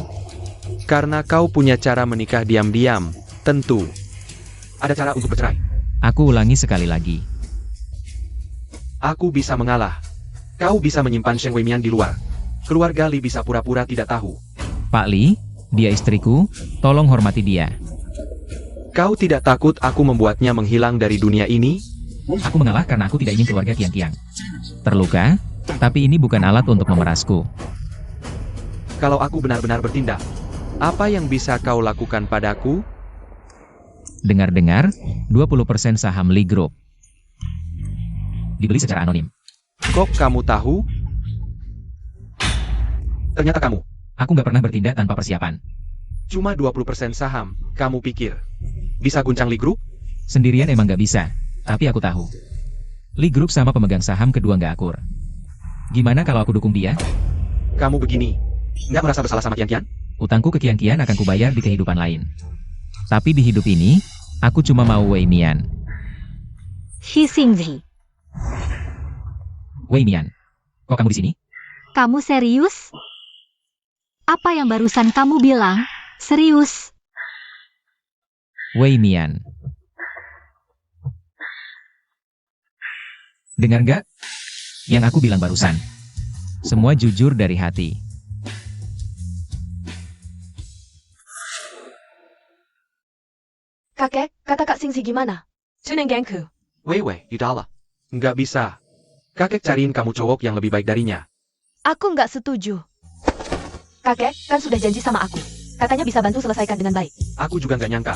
Karena kau punya cara menikah diam-diam, tentu. Ada cara untuk bercerai. Aku ulangi sekali lagi. Aku bisa mengalah. Kau bisa menyimpan Sheng Weimian di luar. Keluarga Li bisa pura-pura tidak tahu. Pak Li, dia istriku, tolong hormati dia. Kau tidak takut aku membuatnya menghilang dari dunia ini? Aku mengalah karena aku tidak ingin keluarga Qiang terluka, tapi ini bukan alat untuk memerasku. Kalau aku benar-benar bertindak, apa yang bisa kau lakukan padaku? Dengar-dengar, 20% saham Li Group dibeli secara anonim. Kok kamu tahu? Ternyata kamu. Aku nggak pernah bertindak tanpa persiapan. Cuma 20% saham, kamu pikir bisa guncang Li Group? Sendirian emang nggak bisa, tapi aku tahu. Li Group sama pemegang saham kedua nggak akur. Gimana kalau aku dukung dia? Kamu begini, nggak merasa bersalah sama Qiang? Utangku ke Qiang akan kubayar di kehidupan lain. Tapi di hidup ini, aku cuma mau Wei Mian. Shi Xingxi, Wei Mian, kok kamu di sini? kamu serius? Apa yang barusan kamu bilang? Serius? Wei Mian. Dengar nggak? Yang aku bilang barusan. Semua jujur dari hati. Kakek, kata Kak Singsi gimana? Tuneng gengku. Wei, Yudala. Nggak bisa. Kakek cariin kamu cowok yang lebih baik darinya. Aku nggak setuju. Kakek, kan sudah janji sama aku. Katanya bisa bantu selesaikan dengan baik. Aku juga nggak nyangka.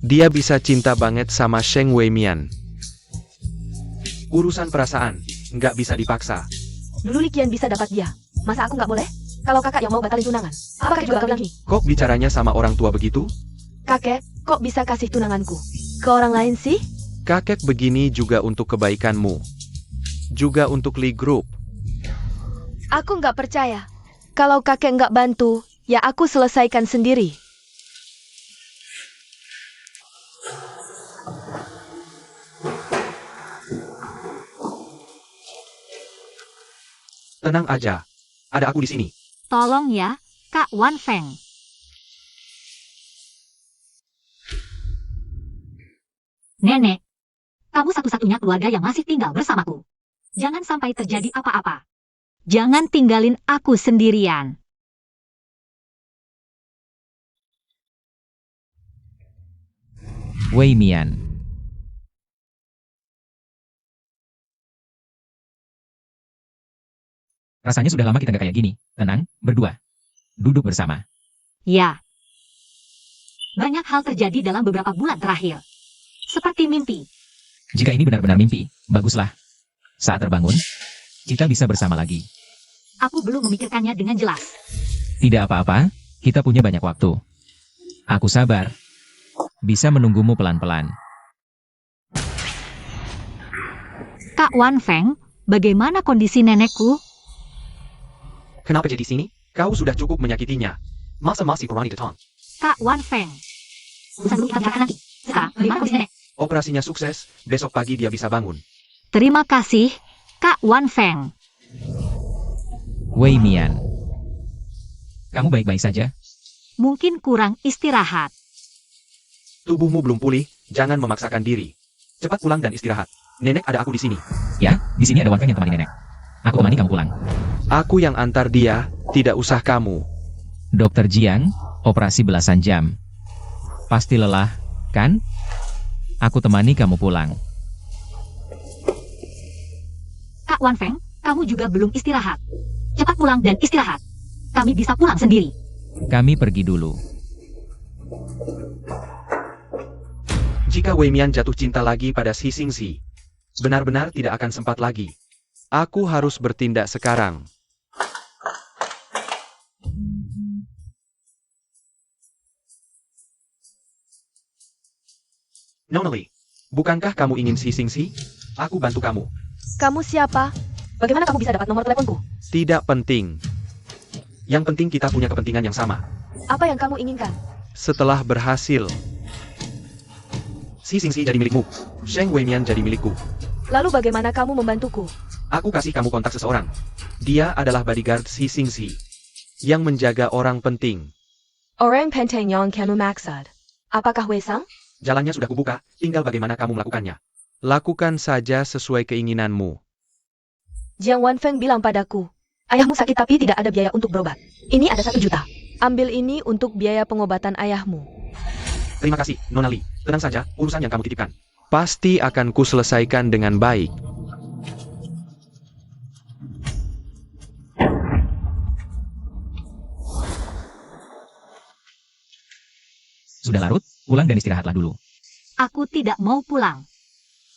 Dia bisa cinta banget sama Sheng Wei Mian. Urusan perasaan, nggak bisa dipaksa. Dulu Likian bisa dapat dia. Masa aku nggak boleh? Kalau kakak yang mau batalin tunangan, apakah juga bakal bilang Kok bicaranya sama orang tua begitu? Kakek, kok bisa kasih tunanganku ke orang lain sih? Kakek begini juga untuk kebaikanmu. Juga untuk Li Group. Aku nggak percaya. Kalau kakek nggak bantu, ya aku selesaikan sendiri. Tenang aja. Ada aku di sini. Tolong ya, Kak Wan Feng. Nenek, kamu satu-satunya keluarga yang masih tinggal bersamaku. Jangan sampai terjadi apa-apa. Jangan tinggalin aku sendirian. Wei Mian. Rasanya sudah lama kita nggak kayak gini. Tenang, berdua. Duduk bersama. Ya. Banyak hal terjadi dalam beberapa bulan terakhir. Seperti mimpi. Jika ini benar-benar mimpi, baguslah. Saat terbangun, kita bisa bersama lagi. Aku belum memikirkannya dengan jelas. Tidak apa-apa, kita punya banyak waktu. Aku sabar. Bisa menunggumu pelan-pelan. Kak Wan Feng, bagaimana kondisi nenekku? Kenapa jadi sini? Kau sudah cukup menyakitinya. Masa masih berani datang? Kak Wan Feng. Urusan dulu kita bicarakan nanti. Sekarang, bagaimana kondisi nenek? Operasinya sukses, besok pagi dia bisa bangun. Terima kasih, Kak Wan Feng. Wei Mian. Kamu baik-baik saja? Mungkin kurang istirahat. Tubuhmu belum pulih, jangan memaksakan diri. Cepat pulang dan istirahat. Nenek ada aku di sini. Ya, di sini ada Wan Feng yang temani nenek. Aku temani kamu pulang. Aku yang antar dia, tidak usah kamu. Dokter Jiang, operasi belasan jam. Pasti lelah, kan? Aku temani kamu pulang. Kak Wan Feng, kamu juga belum istirahat. Cepat pulang dan istirahat. Kami bisa pulang sendiri. Kami pergi dulu. Jika Wei Mian jatuh cinta lagi pada Si Xingxi, benar-benar tidak akan sempat lagi. Aku harus bertindak sekarang. Nonali, bukankah kamu ingin Si Xingxi? Aku bantu kamu. Kamu siapa? Bagaimana kamu bisa dapat nomor teleponku? Tidak penting. Yang penting kita punya kepentingan yang sama. Apa yang kamu inginkan? Setelah berhasil, Si Xingxi jadi milikmu. Sheng Wei Mian jadi milikku. Lalu bagaimana kamu membantuku? Aku kasih kamu kontak seseorang. Dia adalah bodyguard Si Xingxi yang menjaga orang penting. Orang penting yang kamu maksud. Apakah Wei Sang? Jalannya sudah kubuka, tinggal bagaimana kamu melakukannya. Lakukan saja sesuai keinginanmu. Jiang Wan Feng bilang padaku, ayahmu sakit tapi tidak ada biaya untuk berobat. Ini ada 1 juta. Ambil ini untuk biaya pengobatan ayahmu. Terima kasih, Nona Li. Tenang saja, urusan yang kamu titipkan pasti akan kuselesaikan dengan baik. Sudah larut, pulang dan istirahatlah dulu. Aku tidak mau pulang.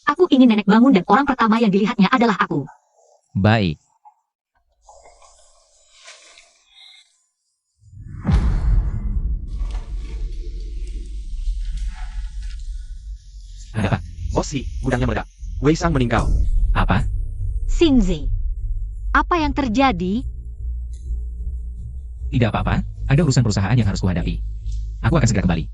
Aku ingin nenek bangun dan orang pertama yang dilihatnya adalah aku. Baik. Ada apa? Bos Si, gudangnya meledak. Wei Sang meninggal. Apa? Xingzi, apa yang terjadi? Tidak apa-apa, ada urusan perusahaan yang harus kuhadapi. Aku akan segera kembali.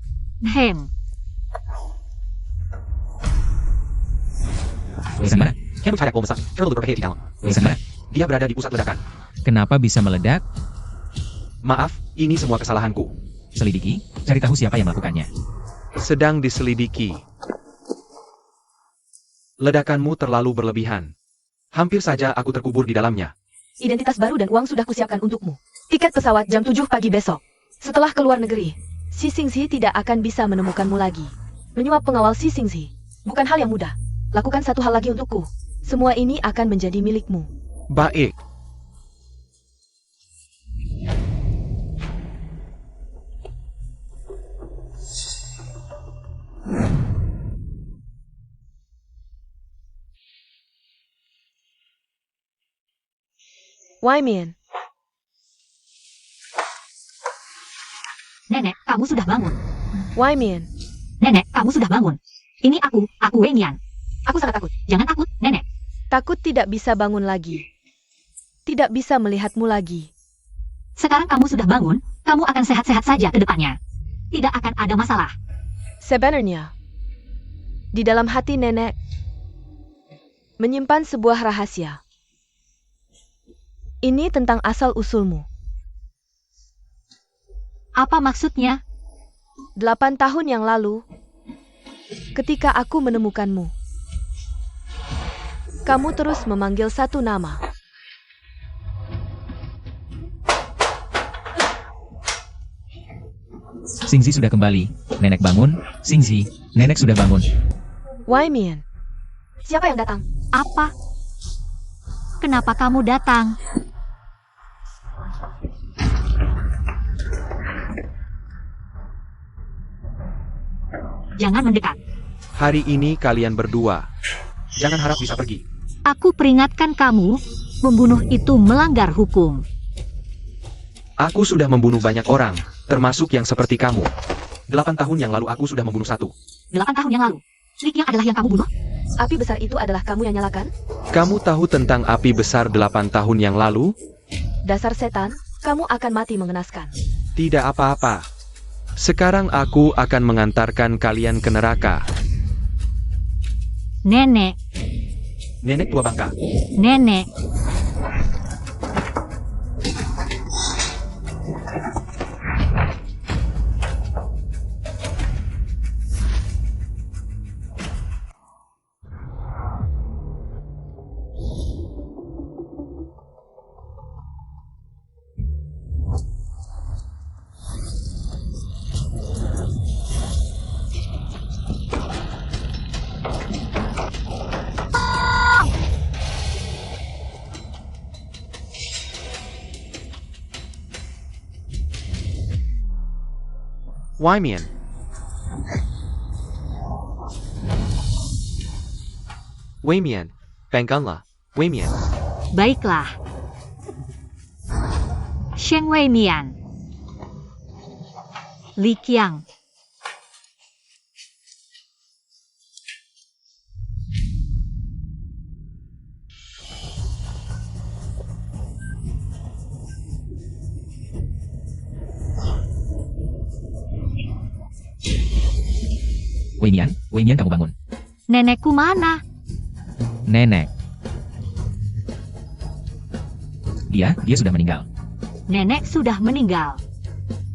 Wei Sang mana? Can't bercaya Masak, terlalu berbahaya di dalam. Wei Sang mana? Dia berada di pusat ledakan. Kenapa bisa meledak? Maaf, ini semua kesalahanku. Selidiki, cari tahu siapa yang melakukannya. Sedang diselidiki. Ledakanmu terlalu berlebihan. Hampir saja aku terkubur di dalamnya. Identitas baru dan uang sudah kusiapkan untukmu. Tiket pesawat jam 7 pagi besok. Setelah keluar negeri, Si Xingzi tidak akan bisa menemukanmu lagi. Menyuap pengawal Si Xingzi bukan hal yang mudah. Lakukan satu hal lagi untukku. Semua ini akan menjadi milikmu. Baik. Wai Mian, Nenek, kamu sudah bangun. Wai Mian. Nenek, kamu sudah bangun. Ini aku Wei Mian. Aku sangat takut. Jangan takut, Nenek. Takut tidak bisa bangun lagi. Tidak bisa melihatmu lagi. Sekarang kamu sudah bangun, kamu akan sehat-sehat saja ke depannya. Tidak akan ada masalah. Sebenarnya, di dalam hati nenek menyimpan sebuah rahasia. Ini tentang asal-usulmu. Apa maksudnya? 8 tahun yang lalu, ketika aku menemukanmu, kamu terus memanggil satu nama. Xingzi sudah kembali. Nenek bangun. Xingzi, nenek sudah bangun. Wai Mian. Siapa yang datang? Apa? Kenapa kamu datang? Jangan mendekat. Hari ini kalian berdua. Jangan harap bisa pergi. Aku peringatkan kamu, membunuh itu melanggar hukum. Aku sudah membunuh banyak orang, termasuk yang seperti kamu. 8 tahun yang lalu aku sudah membunuh satu. 8 tahun yang lalu. Likiang adalah yang kamu bunuh? Api besar itu adalah kamu yang nyalakan? Kamu tahu tentang api besar 8 tahun yang lalu? Dasar setan, kamu akan mati mengenaskan. Tidak apa-apa. Sekarang aku akan mengantarkan kalian ke neraka. Nenek, Nenek tua bangka. nenek. Wai Mian. Wei Mian. Bangunlah, Wei Mian. Baiklah. Sheng Wei Mian. Likiang. Wei Mian kamu bangun. Nenekku mana? Nenek. Dia sudah meninggal. Nenek sudah meninggal.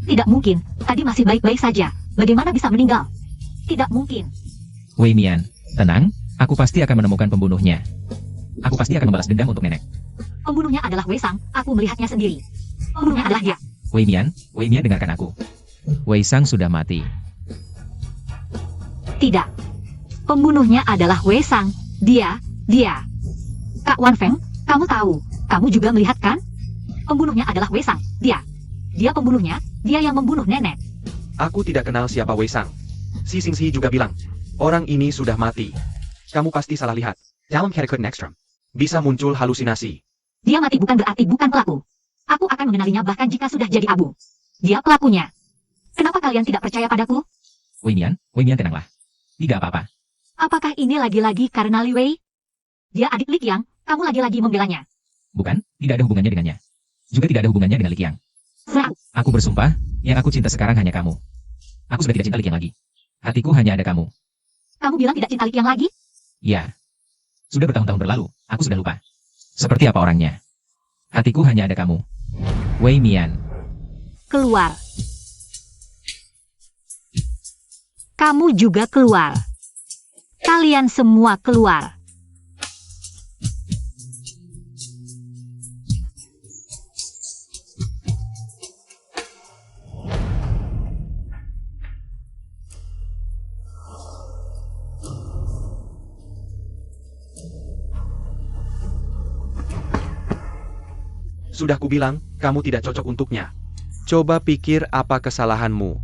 Tidak mungkin, tadi masih baik-baik saja. Bagaimana bisa meninggal? Tidak mungkin. Wei Mian, tenang, aku pasti akan menemukan pembunuhnya. Aku pasti akan membalas dendam untuk nenek. Pembunuhnya adalah Wei Sang, aku melihatnya sendiri. Pembunuhnya adalah dia. Wei Mian dengarkan aku. Wei Sang sudah mati. Tidak. Pembunuhnya adalah Wei Sang. Dia. Kak Wan Feng, kamu tahu. Kamu juga melihat kan? Pembunuhnya adalah Wei Sang. Dia pembunuhnya. Dia yang membunuh nenek. Aku tidak kenal siapa Wei Sang. Si Xingzi juga bilang, orang ini sudah mati. Kamu pasti salah lihat. Dalam Herekut Nextrum, bisa muncul halusinasi. Dia mati bukan berarti bukan pelaku. Aku akan mengenalinya bahkan jika sudah jadi abu. Dia pelakunya. Kenapa kalian tidak percaya padaku? Wei Mian tenanglah. Tidak apa-apa. Apakah ini lagi-lagi karena Li Wei? Dia adik Likiang, kamu lagi-lagi membelanya. Bukan, tidak ada hubungannya dengannya. Juga tidak ada hubungannya dengan Likiang. Serau. Aku bersumpah, yang aku cinta sekarang hanya kamu. Aku sudah tidak cinta Likiang lagi. Hatiku hanya ada kamu. Kamu bilang tidak cinta Likiang lagi? Ya. Sudah bertahun-tahun berlalu, aku sudah lupa. Seperti apa orangnya. Hatiku hanya ada kamu. Wei Mian. keluar. Kamu juga keluar. Kalian semua keluar. Sudah kubilang, kamu tidak cocok untuknya. Coba pikir apa kesalahanmu.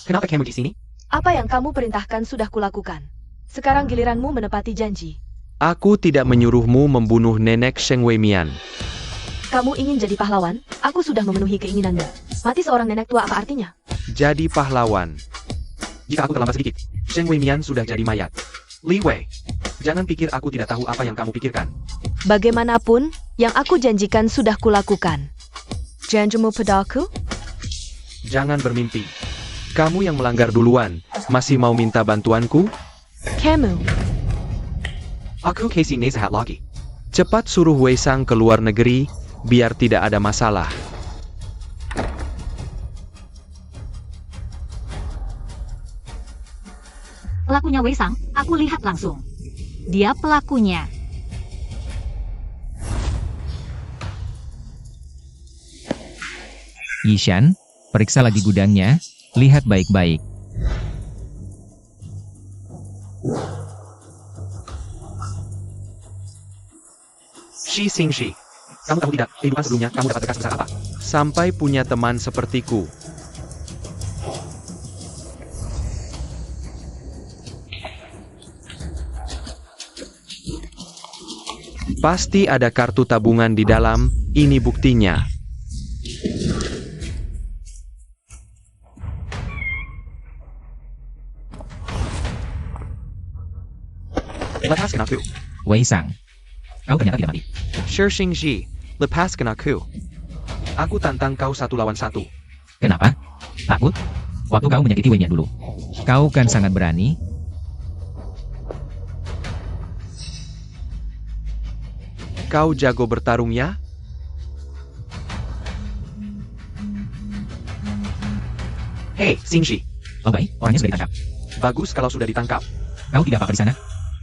Kenapa kamu di sini? Apa yang kamu perintahkan sudah kulakukan. Sekarang giliranmu menepati janji. Aku tidak menyuruhmu membunuh nenek Sheng Weimian. Kamu ingin jadi pahlawan? Aku sudah memenuhi keinginanmu. Mati seorang nenek tua apa artinya? Jadi pahlawan. Jika aku terlambat sedikit, Sheng Weimian sudah jadi mayat. Li Wei, jangan pikir aku tidak tahu apa yang kamu pikirkan. Bagaimanapun, yang aku janjikan sudah kulakukan. Janjimu padaku? Jangan bermimpi. Kamu yang melanggar duluan, masih mau minta bantuanku? Kamu. aku Casey Nezahat lagi. Cepat suruh Wei Sang ke luar negeri, biar tidak ada masalah. Pelakunya Wei Sang, aku lihat langsung. Dia pelakunya. Yishan, periksa lagi gudangnya, lihat baik-baik. Shi Xingxi. Kamu tahu tidak, kehidupan sebelumnya kamu dapat bekas besar apa? Sampai punya teman sepertiku. Pasti ada kartu tabungan di dalam, ini buktinya. Lepaskan aku. Wei Sang, kau ternyata tidak mati. Shi Xingxi, lepaskan aku. Aku tantang kau 1 lawan 1. Kenapa? Takut? Waktu kau menyakiti Weimian dulu. Kau kan sangat berani. Kau jago bertarung ya? Hei, Xingxi. Oh baik, orangnya sudah ditangkap. Bagus kalau sudah ditangkap. Kau tidak apa-apa di sana?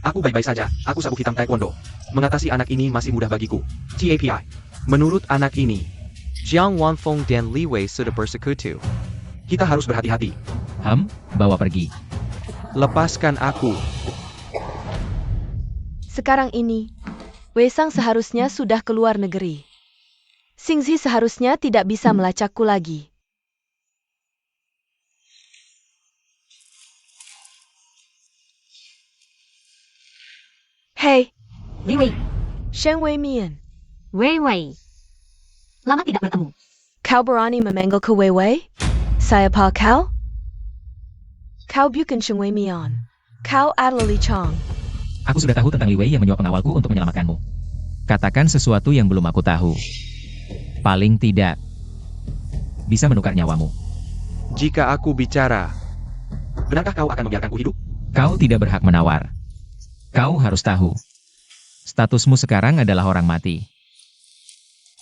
Aku baik-baik saja, aku sabuk hitam taekwondo. Mengatasi anak ini masih mudah bagiku. TAPI. Menurut anak ini, Jiang Wanfeng dan Li Wei sudah bersekutu. Kita harus berhati-hati. Bawa pergi. Lepaskan aku. Sekarang ini, Wei Sang seharusnya sudah keluar negeri. Xingzi seharusnya tidak bisa melacakku lagi. Hei, Li Wei, Sheng Weimian, Wei Wei. Lama tidak bertemu. kau berani memanggil ke Wei Wei? Saya pa kau? Kau bukan Sheng Weimian. Kau adalah Li Chang. Aku sudah tahu tentang Li Wei yang menyuap pengawalku untuk menyelamatkanmu. Katakan sesuatu yang belum aku tahu. Paling tidak, bisa menukar nyawamu. Jika aku bicara, Benarkah kau akan membiarkanku hidup? Kau tidak berhak menawar. Kau harus tahu. Statusmu sekarang adalah orang mati.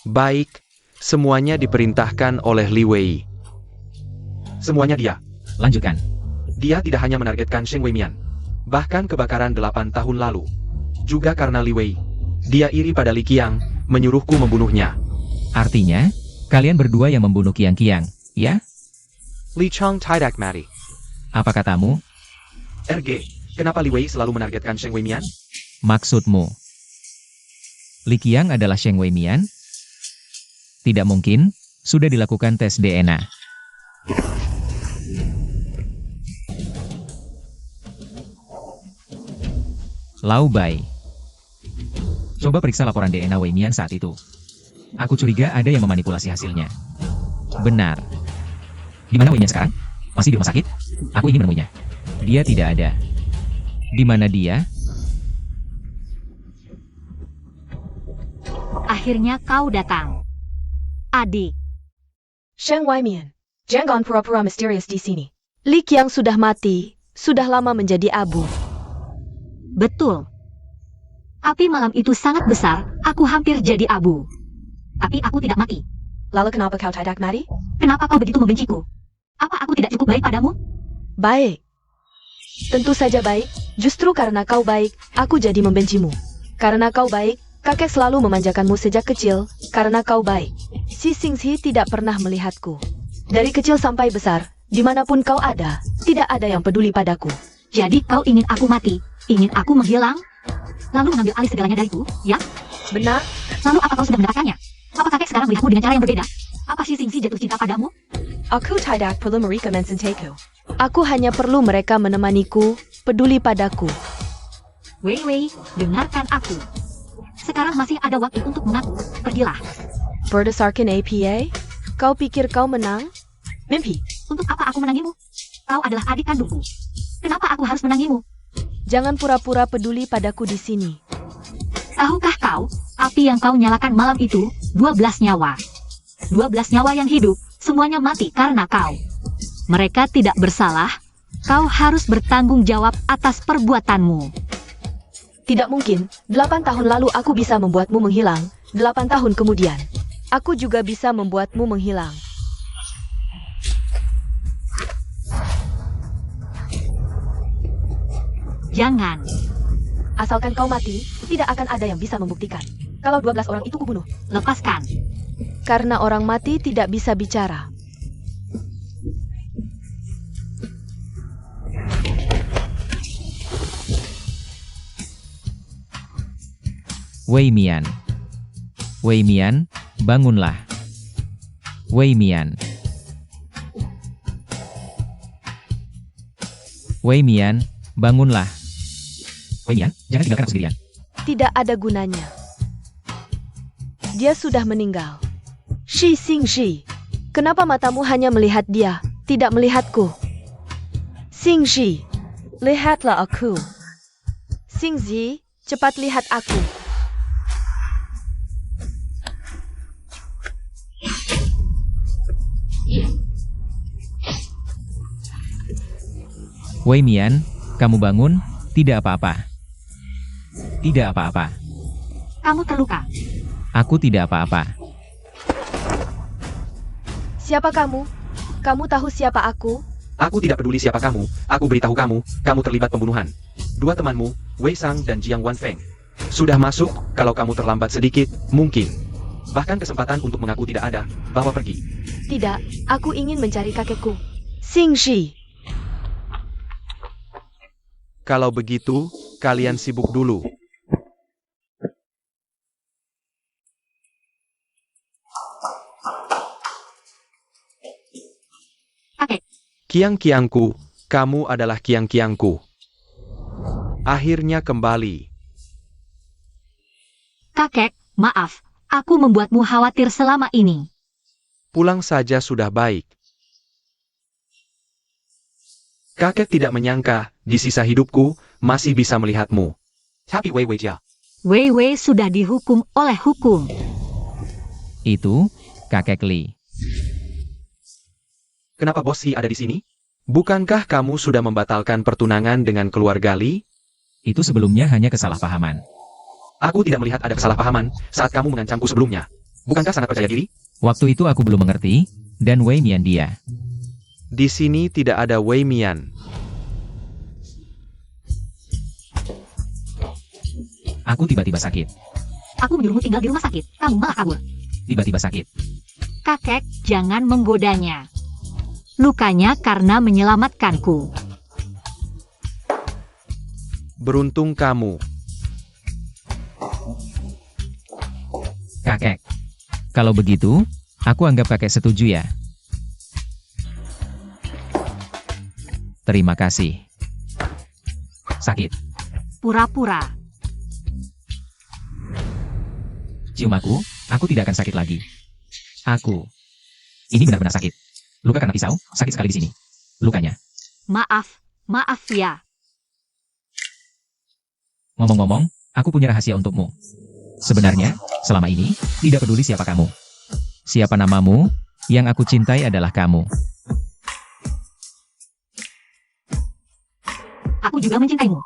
baik, semuanya diperintahkan oleh Li Wei. Semuanya dia. Lanjutkan. Dia tidak hanya menargetkan Sheng Weimian. Bahkan kebakaran 8 tahun lalu. Juga karena Li Wei. Dia iri pada Li Qiang, menyuruhku membunuhnya. Artinya, kalian berdua yang membunuh Qiang, ya? Li Chang tidak mati. Apa katamu? RG, kenapa Li Wei selalu menargetkan Sheng Weimian? Maksudmu? Li Qiang adalah Sheng Weimian? Tidak mungkin, sudah dilakukan tes DNA. Lau Bai. Coba periksa laporan DNA Weimian saat itu. Aku curiga ada yang memanipulasi hasilnya. Benar. Di mana Weimian sekarang? Masih di rumah sakit? Aku ingin menemuinya. Dia tidak ada. Di mana dia? Akhirnya kau datang. Adik. Sheng Weimian. Jangan pura-pura misterius di sini. Li Qiang sudah mati, sudah lama menjadi abu. Betul. Api malam itu sangat besar, aku hampir jadi abu. Tapi aku tidak mati. Lalu kenapa kau tidak mati? Kenapa kau begitu membenciku? Apa aku tidak cukup baik padamu? Baik. Tentu saja baik, justru karena kau baik, aku jadi membencimu. Karena kau baik, kakek selalu memanjakanmu sejak kecil, karena kau baik. Si Xingzi tidak pernah melihatku. Dari kecil sampai besar, dimanapun kau ada, tidak ada yang peduli padaku. Jadi kau ingin aku mati? Ingin aku menghilang? Lalu mengambil alih segalanya dariku, ya? Benar? Lalu apa kau sudah mendapatkannya? Apa kakek sekarang melihatmu dengan cara yang berbeda? Apa si Xingzi jatuh cinta padamu? Aku tidak perlu mereka mencintai. Aku hanya perlu mereka menemaniku, peduli padaku. Wei, dengarkan aku. Sekarang masih ada waktu untuk mengaku. Pergilah. Berdasarkan APA, kau pikir kau menang? Mimpi. Untuk apa aku menangimu? Kau adalah adik kandungku. Kenapa aku harus menangimu? Jangan pura-pura peduli padaku di sini. Tahukah kau, api yang kau nyalakan malam itu, 12 nyawa. 12 nyawa yang hidup, semuanya mati karena kau. Mereka tidak bersalah, kau harus bertanggung jawab atas perbuatanmu. Tidak mungkin, 8 tahun lalu aku bisa membuatmu menghilang, 8 tahun kemudian. Aku juga bisa membuatmu menghilang. Jangan. Asalkan kau mati, tidak akan ada yang bisa membuktikan. Kalau 12 orang itu kubunuh. Lepaskan. Karena orang mati tidak bisa bicara. Wei Mian. Wei Mian, bangunlah. Wei Mian. Wei Mian, bangunlah. Wei Mian, jangan tinggalkan aku sendirian. Tidak ada gunanya. Dia sudah meninggal. Shi Xingzi, kenapa matamu hanya melihat dia, tidak melihatku? Xingzi, lihatlah aku. Xingzi, cepat lihat aku. Wei Mian, kamu bangun, tidak apa-apa. Tidak apa-apa. Kamu terluka. Aku tidak apa-apa. Siapa kamu? Kamu tahu siapa aku? Aku tidak peduli siapa kamu, aku beritahu kamu, kamu terlibat pembunuhan. Dua temanmu, Wei Sang dan Jiang Wanfeng. Sudah masuk, kalau kamu terlambat sedikit, mungkin. Bahkan kesempatan untuk mengaku tidak ada, bawa pergi. Tidak, aku ingin mencari kakekku. Xingzi. Kalau begitu, kalian sibuk dulu. Kakek. Kiang-kiangku, kamu adalah kiang-kiangku. Akhirnya kembali. Kakek, maaf. Aku membuatmu khawatir selama ini. Pulang saja sudah baik. Kakek tidak menyangka, di sisa hidupku, masih bisa melihatmu. Tapi Wei Jia. Wei sudah dihukum oleh hukum. Itu, kakek Li. Kenapa Bos Si ada di sini? Bukankah kamu sudah membatalkan pertunangan dengan keluarga Li? Itu sebelumnya hanya kesalahpahaman. Aku tidak melihat ada kesalahpahaman saat kamu mengancamku sebelumnya. Bukankah sangat percaya diri? Waktu itu aku belum mengerti, dan Wei Mian dia. Di sini tidak ada Wei Mian. Aku tiba-tiba sakit. Aku menyuruhmu tinggal di rumah sakit. Kamu malah kabur. Tiba-tiba sakit. Kakek, jangan menggodanya. Lukanya karena menyelamatkanku. Beruntung kamu. Kakek. Kalau begitu, aku anggap kakek setuju ya. Terima kasih. Sakit. Pura-pura. Cium aku tidak akan sakit lagi. Aku. Ini benar-benar sakit. Luka karena pisau, sakit sekali di sini. Lukanya. Maaf ya. Ngomong-ngomong, aku punya rahasia untukmu. Sebenarnya, selama ini, tidak peduli siapa kamu. Siapa namamu, yang aku cintai adalah kamu. juga mencintaimu.